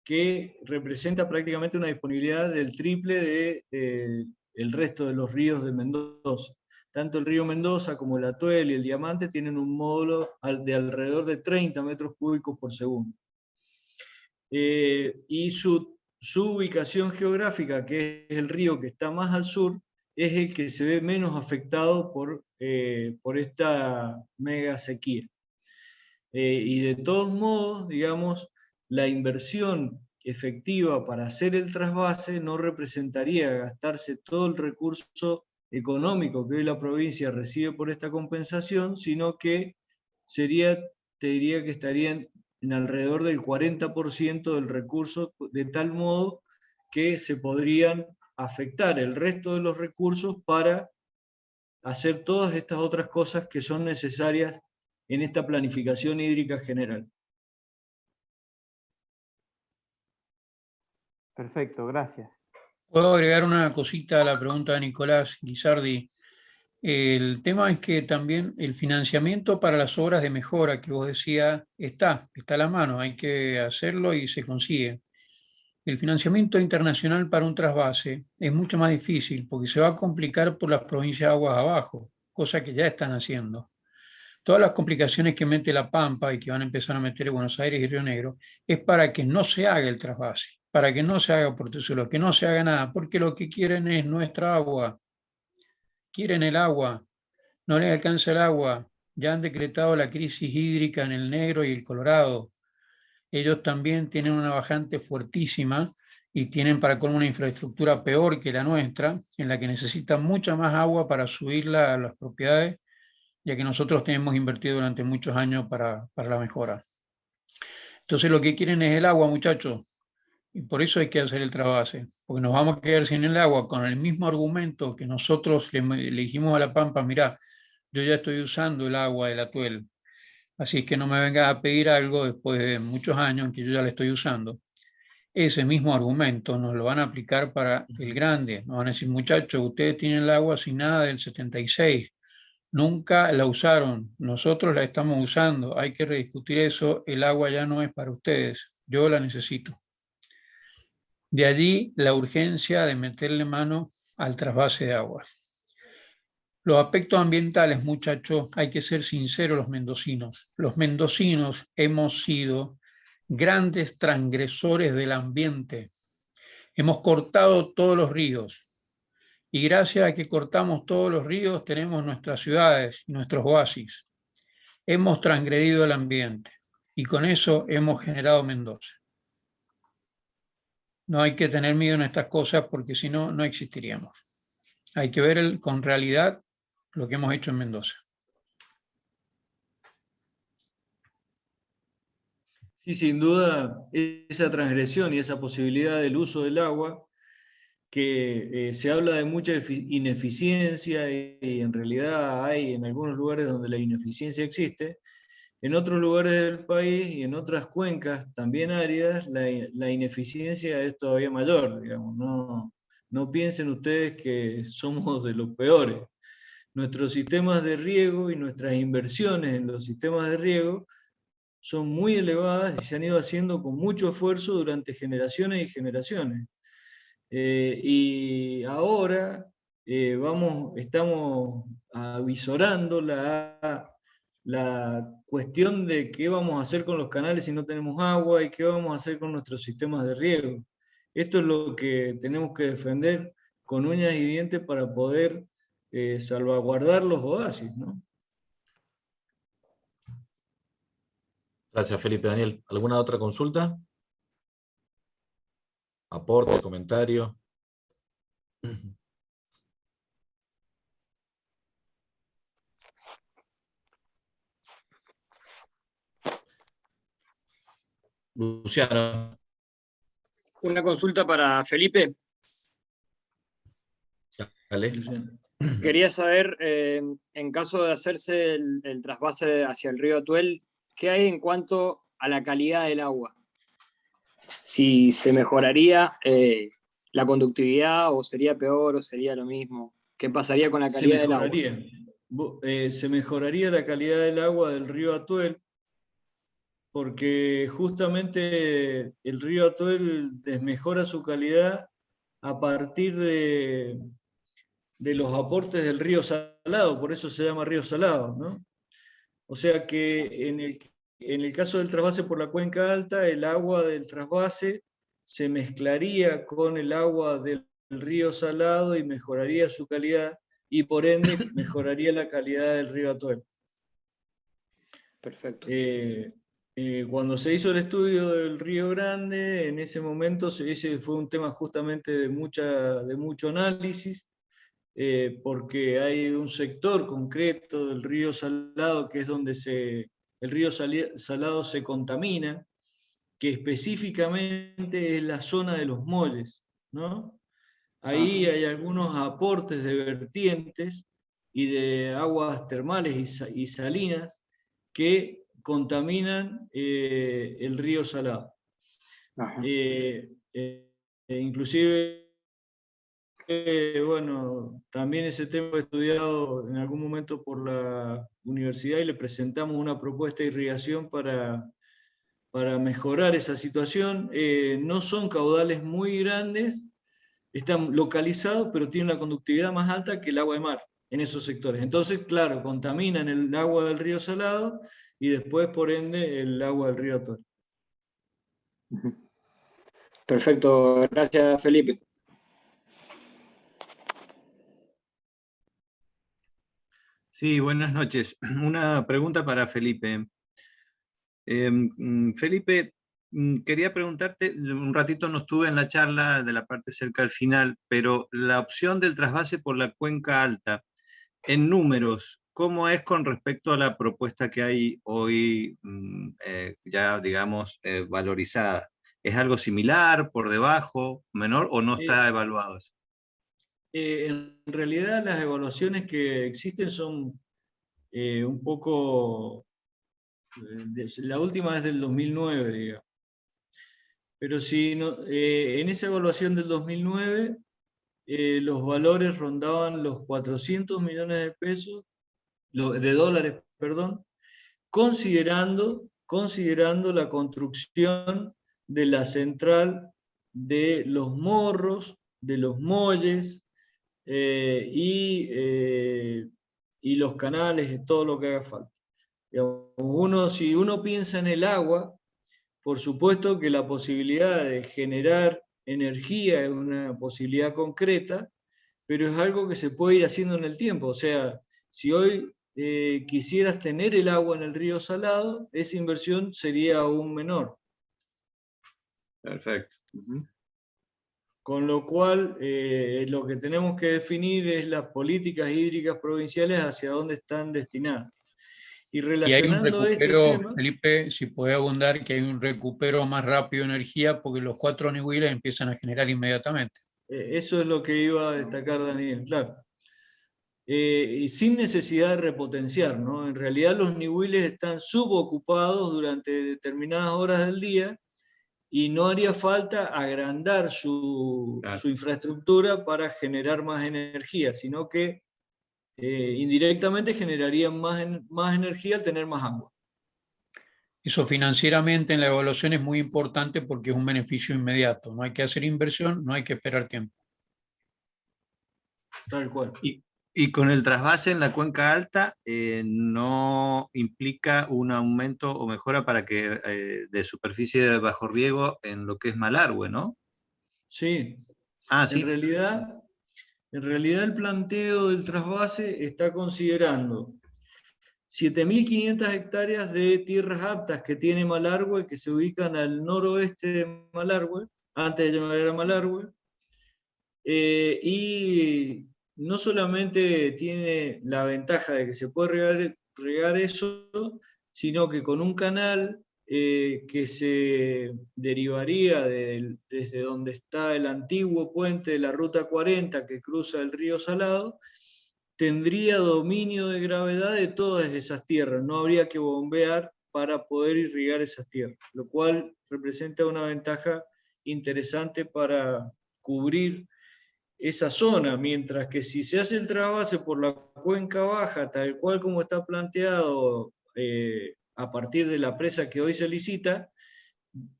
que representa prácticamente una disponibilidad del triple del resto de los ríos de Mendoza. Tanto el río Mendoza como el Atuel y el Diamante tienen un módulo de alrededor de 30 metros cúbicos por segundo. Y su ubicación geográfica, que es el río que está más al sur, es el que se ve menos afectado por esta mega sequía. Y de todos modos, digamos, la inversión efectiva para hacer el trasvase no representaría gastarse todo el recurso económico que hoy la provincia recibe por esta compensación, sino que te diría que estarían en alrededor del 40% del recurso, de tal modo que se podrían afectar el resto de los recursos para hacer todas estas otras cosas que son necesarias en esta planificación hídrica general. Perfecto, gracias. Puedo agregar una cosita a la pregunta de Nicolás Guisardi. El tema es que también el financiamiento para las obras de mejora que vos decías está a la mano, hay que hacerlo y se consigue. El financiamiento internacional para un trasvase es mucho más difícil porque se va a complicar por las provincias de aguas abajo, cosa que ya están haciendo. Todas las complicaciones que mete La Pampa y que van a empezar a meter Buenos Aires y Río Negro es para que no se haga el trasvase, para que no se haga por Tesuelo, que no se haga nada, porque lo que quieren es nuestra agua. Quieren el agua, no les alcanza el agua. Ya han decretado la crisis hídrica en el Negro y el Colorado. Ellos también tienen una bajante fuertísima y tienen para colmo una infraestructura peor que la nuestra, en la que necesitan mucha más agua para subirla a las propiedades, ya que nosotros tenemos invertido durante muchos años para la mejora. Entonces lo que quieren es el agua, muchachos, y por eso hay que hacer el trasvase, porque nos vamos a quedar sin el agua con el mismo argumento que nosotros le dijimos a La Pampa: mirá, yo ya estoy usando el agua del Atuel, así que no me vengas a pedir algo después de muchos años en que yo ya la estoy usando. Ese mismo argumento nos lo van a aplicar para el Grande. Nos van a decir: muchachos, ustedes tienen el agua asignada del 76, nunca la usaron, nosotros la estamos usando, hay que rediscutir eso, el agua ya no es para ustedes, yo la necesito. De allí la urgencia de meterle mano al trasvase de agua. Los aspectos ambientales, muchachos, hay que ser sinceros los mendocinos. Los mendocinos hemos sido grandes transgresores del ambiente. Hemos cortado todos los ríos. Y gracias a que cortamos todos los ríos tenemos nuestras ciudades, nuestros oasis. Hemos transgredido el ambiente y con eso hemos generado Mendoza. No hay que tener miedo en estas cosas porque si no, no existiríamos. Hay que ver con realidad lo que hemos hecho en Mendoza. Sí, sin duda, esa transgresión y esa posibilidad del uso del agua, que se habla de mucha ineficiencia y en realidad hay en algunos lugares donde la ineficiencia existe, en otros lugares del país y en otras cuencas también áridas la ineficiencia es todavía mayor, digamos. No piensen ustedes que somos de los peores. Nuestros sistemas de riego y nuestras inversiones en los sistemas de riego son muy elevadas y se han ido haciendo con mucho esfuerzo durante generaciones y generaciones. Y ahora estamos avisorando la cuestión de qué vamos a hacer con los canales si no tenemos agua y qué vamos a hacer con nuestros sistemas de riego. Esto es lo que tenemos que defender con uñas y dientes para poder salvaguardar los oasis, ¿no? Gracias, Felipe. Daniel, ¿alguna otra consulta? ¿Aporte, comentario? Luciano. Una consulta para Felipe. Dale. Quería saber, en caso de hacerse el trasvase hacia el río Atuel, ¿qué hay en cuanto a la calidad del agua? Si se mejoraría la conductividad, o sería peor, o sería lo mismo. ¿Qué pasaría con la calidad del agua? Se mejoraría la calidad del agua del río Atuel, porque justamente el río Atuel desmejora su calidad a partir de los aportes del río Salado, por eso se llama río Salado, ¿no? O sea que en el caso del trasvase por la cuenca alta, el agua del trasvase se mezclaría con el agua del río Salado y mejoraría su calidad, y por ende mejoraría la calidad del río Atuel. Perfecto. Cuando se hizo el estudio del Río Grande, en ese momento ese fue un tema justamente de mucho análisis, porque hay un sector concreto del río Salado que es donde el río Salado se contamina, que específicamente es la zona de los molles. ¿no? Ahí Ajá. hay algunos aportes de vertientes y de aguas termales y salinas que contaminan el río Salado. Ajá. Inclusive, bueno, también ese tema fue estudiado en algún momento por la universidad y le presentamos una propuesta de irrigación para mejorar esa situación. No son caudales muy grandes, están localizados, pero tienen una conductividad más alta que el agua de mar en esos sectores. Entonces, claro, contaminan el agua del río Salado y después, por ende, el agua del río Atuel. Perfecto, gracias Felipe. Sí, buenas noches. Una pregunta para Felipe. Felipe, quería preguntarte, un ratito no estuve en la charla de la parte cerca al final, pero la opción del trasvase por la cuenca alta, en números, ¿cómo es con respecto a la propuesta que hay hoy ya, digamos, valorizada? ¿Es algo similar, por debajo, menor o no está evaluado eso? En realidad las evaluaciones que existen son un poco, la última es del 2009, digamos. Pero si no, en esa evaluación del 2009 los valores rondaban los 400 millones de pesos, de dólares, perdón, considerando la construcción de la central de Los Morros, de Los Molles, y los canales, todo lo que haga falta. Si uno piensa en el agua, por supuesto que la posibilidad de generar energía es una posibilidad concreta, pero es algo que se puede ir haciendo en el tiempo. O sea, si hoy quisieras tener el agua en el río Salado, esa inversión sería aún menor. Perfecto. Con lo cual, lo que tenemos que definir es las políticas hídricas provinciales hacia dónde están destinadas. Y Y hay un relacionando este recupero, tema... Felipe, si puede abundar, que hay un recupero más rápido de energía porque los 4 Nehuilas empiezan a generar inmediatamente. Eso es lo que iba a destacar Daniel, claro. Y sin necesidad de repotenciar, ¿no? En realidad los niwiles están subocupados durante determinadas horas del día y no haría falta agrandar su infraestructura para generar más energía, sino que indirectamente generarían más energía al tener más agua. Eso financieramente en la evaluación es muy importante porque es un beneficio inmediato. No hay que hacer inversión, no hay que esperar tiempo. Tal cual. Y con el trasvase en la cuenca alta, ¿no implica un aumento o mejora para que de superficie de bajo riego en lo que es Malargüe, no? Sí. ¿Sí? En realidad el planteo del trasvase está considerando 7.500 hectáreas de tierras aptas que tiene Malargüe, que se ubican al noroeste de Malargüe, antes de llegar a Malargüe, y no solamente tiene la ventaja de que se puede regar eso, sino que con un canal que se derivaría desde donde está el antiguo puente de la Ruta 40 que cruza el río Salado, tendría dominio de gravedad de todas esas tierras, no habría que bombear para poder irrigar esas tierras, lo cual representa una ventaja interesante para cubrir esa zona, mientras que si se hace el trasvase por la cuenca baja, tal cual como está planteado a partir de la presa que hoy se licita,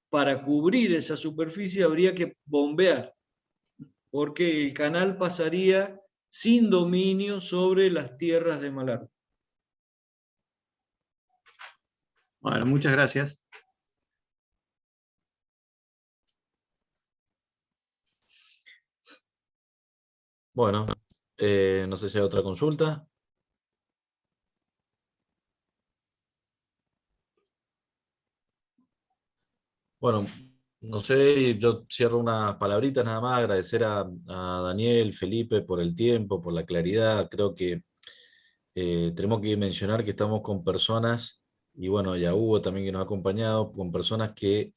para cubrir esa superficie habría que bombear, porque el canal pasaría sin dominio sobre las tierras de Malargüe. Bueno, muchas gracias. Bueno, no sé si hay otra consulta. Bueno, no sé, yo cierro unas palabritas nada más, agradecer a Daniel, Felipe por el tiempo, por la claridad. Creo que tenemos que mencionar que estamos con personas, y bueno, ya Hugo también que nos ha acompañado, con personas que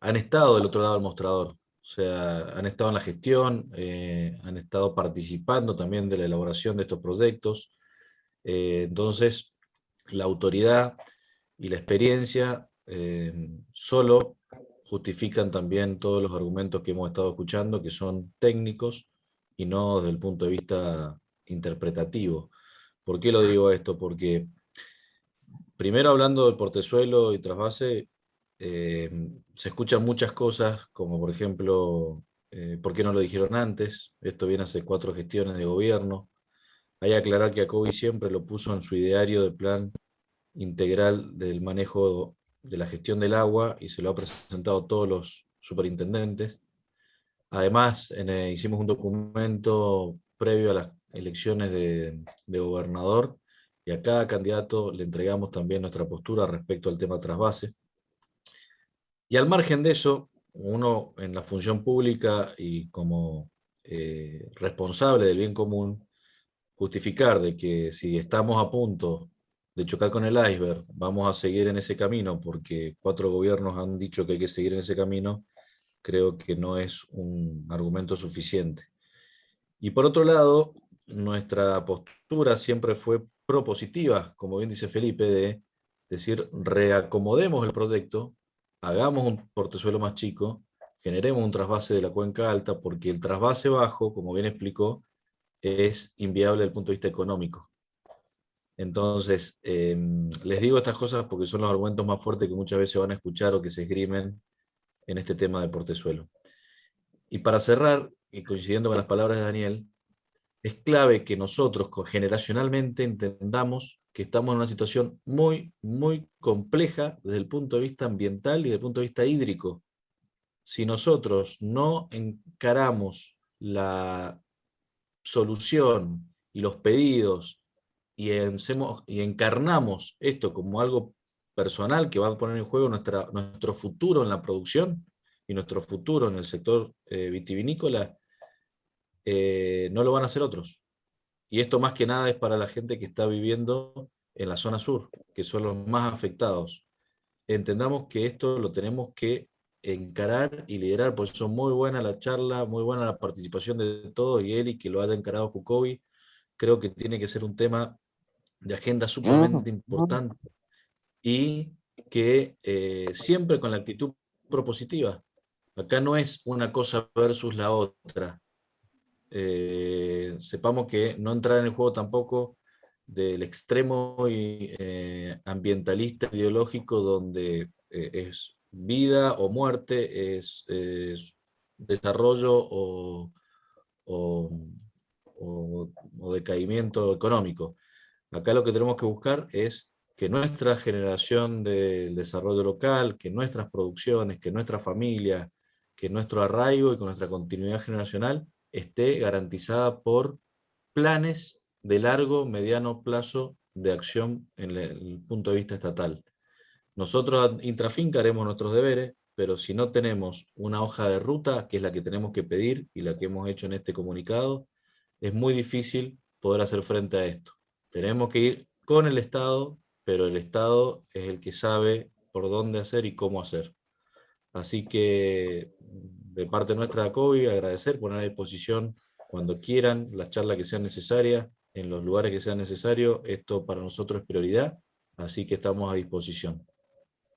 han estado del otro lado del mostrador. O sea, han estado en la gestión, han estado participando también de la elaboración de estos proyectos. Entonces, la autoridad y la experiencia solo justifican también todos los argumentos que hemos estado escuchando, que son técnicos y no desde el punto de vista interpretativo. ¿Por qué lo digo esto? Porque primero, hablando del portezuelo y trasvase, se escuchan muchas cosas, como por ejemplo, ¿por qué no lo dijeron antes? Esto viene hace 4 gestiones de gobierno. Hay que aclarar que Acovi siempre lo puso en su ideario de plan integral del manejo de la gestión del agua y se lo ha presentado a todos los superintendentes. Además, hicimos un documento previo a las elecciones de gobernador y a cada candidato le entregamos también nuestra postura respecto al tema trasvase. Y al margen de eso, uno en la función pública y como responsable del bien común, justificar de que si estamos a punto de chocar con el iceberg, vamos a seguir en ese camino porque 4 gobiernos han dicho que hay que seguir en ese camino, creo que no es un argumento suficiente. Y por otro lado, nuestra postura siempre fue propositiva, como bien dice Felipe, de decir, reacomodemos el proyecto, hagamos un portezuelo más chico, generemos un trasvase de la cuenca alta, porque el trasvase bajo, como bien explicó, es inviable desde el punto de vista económico. Entonces, les digo estas cosas porque son los argumentos más fuertes que muchas veces van a escuchar o que se esgrimen en este tema de portezuelo. Y para cerrar, y coincidiendo con las palabras de Daniel, es clave que nosotros generacionalmente entendamos que estamos en una situación muy, muy compleja desde el punto de vista ambiental y desde el punto de vista hídrico. Si nosotros no encaramos la solución y los pedidos y encarnamos esto como algo personal que va a poner en juego nuestro futuro en la producción y nuestro futuro en el sector vitivinícola, no lo van a hacer otros. Y esto más que nada es para la gente que está viviendo en la zona sur, que son los más afectados. Entendamos que esto lo tenemos que encarar y liderar, porque son muy buena la charla, muy buena la participación de todos, y Eli, que lo haya encarado Jucovi, creo que tiene que ser un tema de agenda sumamente importante y que siempre con la actitud propositiva. Acá no es una cosa versus la otra. Sepamos que no entrar en el juego tampoco del extremo y, ambientalista ideológico donde es vida o muerte, es desarrollo o decaimiento económico. Acá lo que tenemos que buscar es que nuestra generación del desarrollo local, que nuestras producciones, que nuestra familia, que nuestro arraigo y con nuestra continuidad generacional esté garantizada por planes de largo, mediano plazo de acción en el punto de vista estatal. Nosotros, Intrafinca, haremos nuestros deberes, pero si no tenemos una hoja de ruta, que es la que tenemos que pedir y la que hemos hecho en este comunicado, es muy difícil poder hacer frente a esto. Tenemos que ir con el Estado, pero el Estado es el que sabe por dónde hacer y cómo hacer. Así que, de parte nuestra de ACOVI, agradecer, poner a disposición cuando quieran las charlas que sean necesarias, en los lugares que sean necesarios. Esto para nosotros es prioridad, así que estamos a disposición.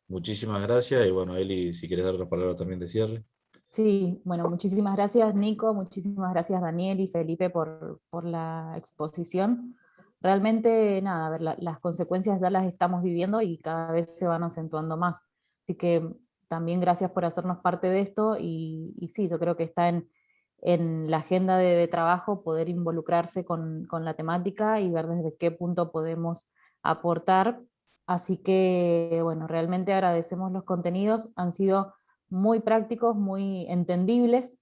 Muchísimas gracias, y bueno, Eli, si quieres dar otra palabra también de cierre. Sí, bueno, muchísimas gracias Nico, muchísimas gracias Daniel y Felipe por la exposición. Realmente, nada, a ver, las consecuencias ya las estamos viviendo y cada vez se van acentuando más. Así que también gracias por hacernos parte de esto y sí, yo creo que está en la agenda de trabajo poder involucrarse con la temática y ver desde qué punto podemos aportar. Así que, bueno, realmente agradecemos los contenidos, han sido muy prácticos, muy entendibles,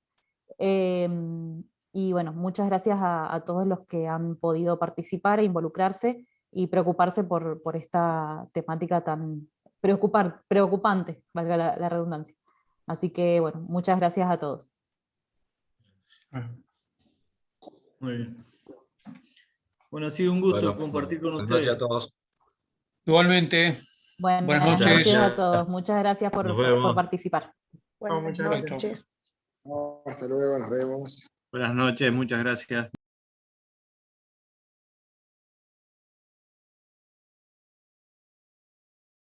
y bueno, muchas gracias a todos los que han podido participar e involucrarse y preocuparse por esta temática tan preocupante, valga la redundancia. Así que bueno, muchas gracias a todos. Muy bien. Bueno, ha sido un gusto compartir con ustedes. Gracias a todos. Igualmente. Buenas noches. noches a todos. Muchas gracias por participar. Buenas noches. No, hasta luego, nos vemos. Buenas noches, muchas gracias.